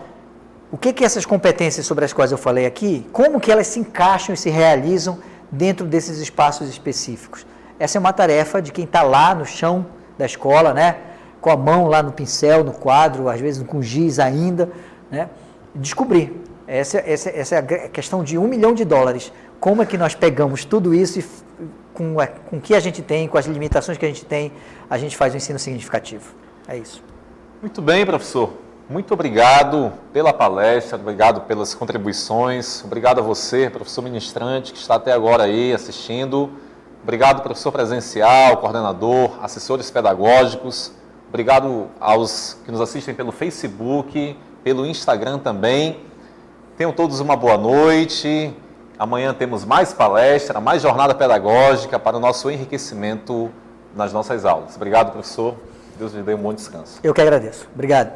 O que essas competências sobre as quais eu falei aqui, como que elas se encaixam e se realizam dentro desses espaços específicos? Essa é uma tarefa de quem está lá no chão da escola, né, com a mão lá no pincel, no quadro, às vezes com giz ainda, né, descobrir. Essa é a questão de $1 milhão. Como é que nós pegamos tudo isso e com o que a gente tem, com as limitações que a gente faz um ensino significativo. É isso. Muito bem, professor. Muito obrigado pela palestra, obrigado pelas contribuições, obrigado a você, professor ministrante, que está até agora aí assistindo. Obrigado, professor presencial, coordenador, assessores pedagógicos. Obrigado aos que nos assistem pelo Facebook, pelo Instagram também. Tenham todos uma boa noite. Amanhã temos mais palestra, mais jornada pedagógica para o nosso enriquecimento nas nossas aulas. Obrigado, professor. Deus lhe dê um bom descanso. Eu que agradeço. Obrigado.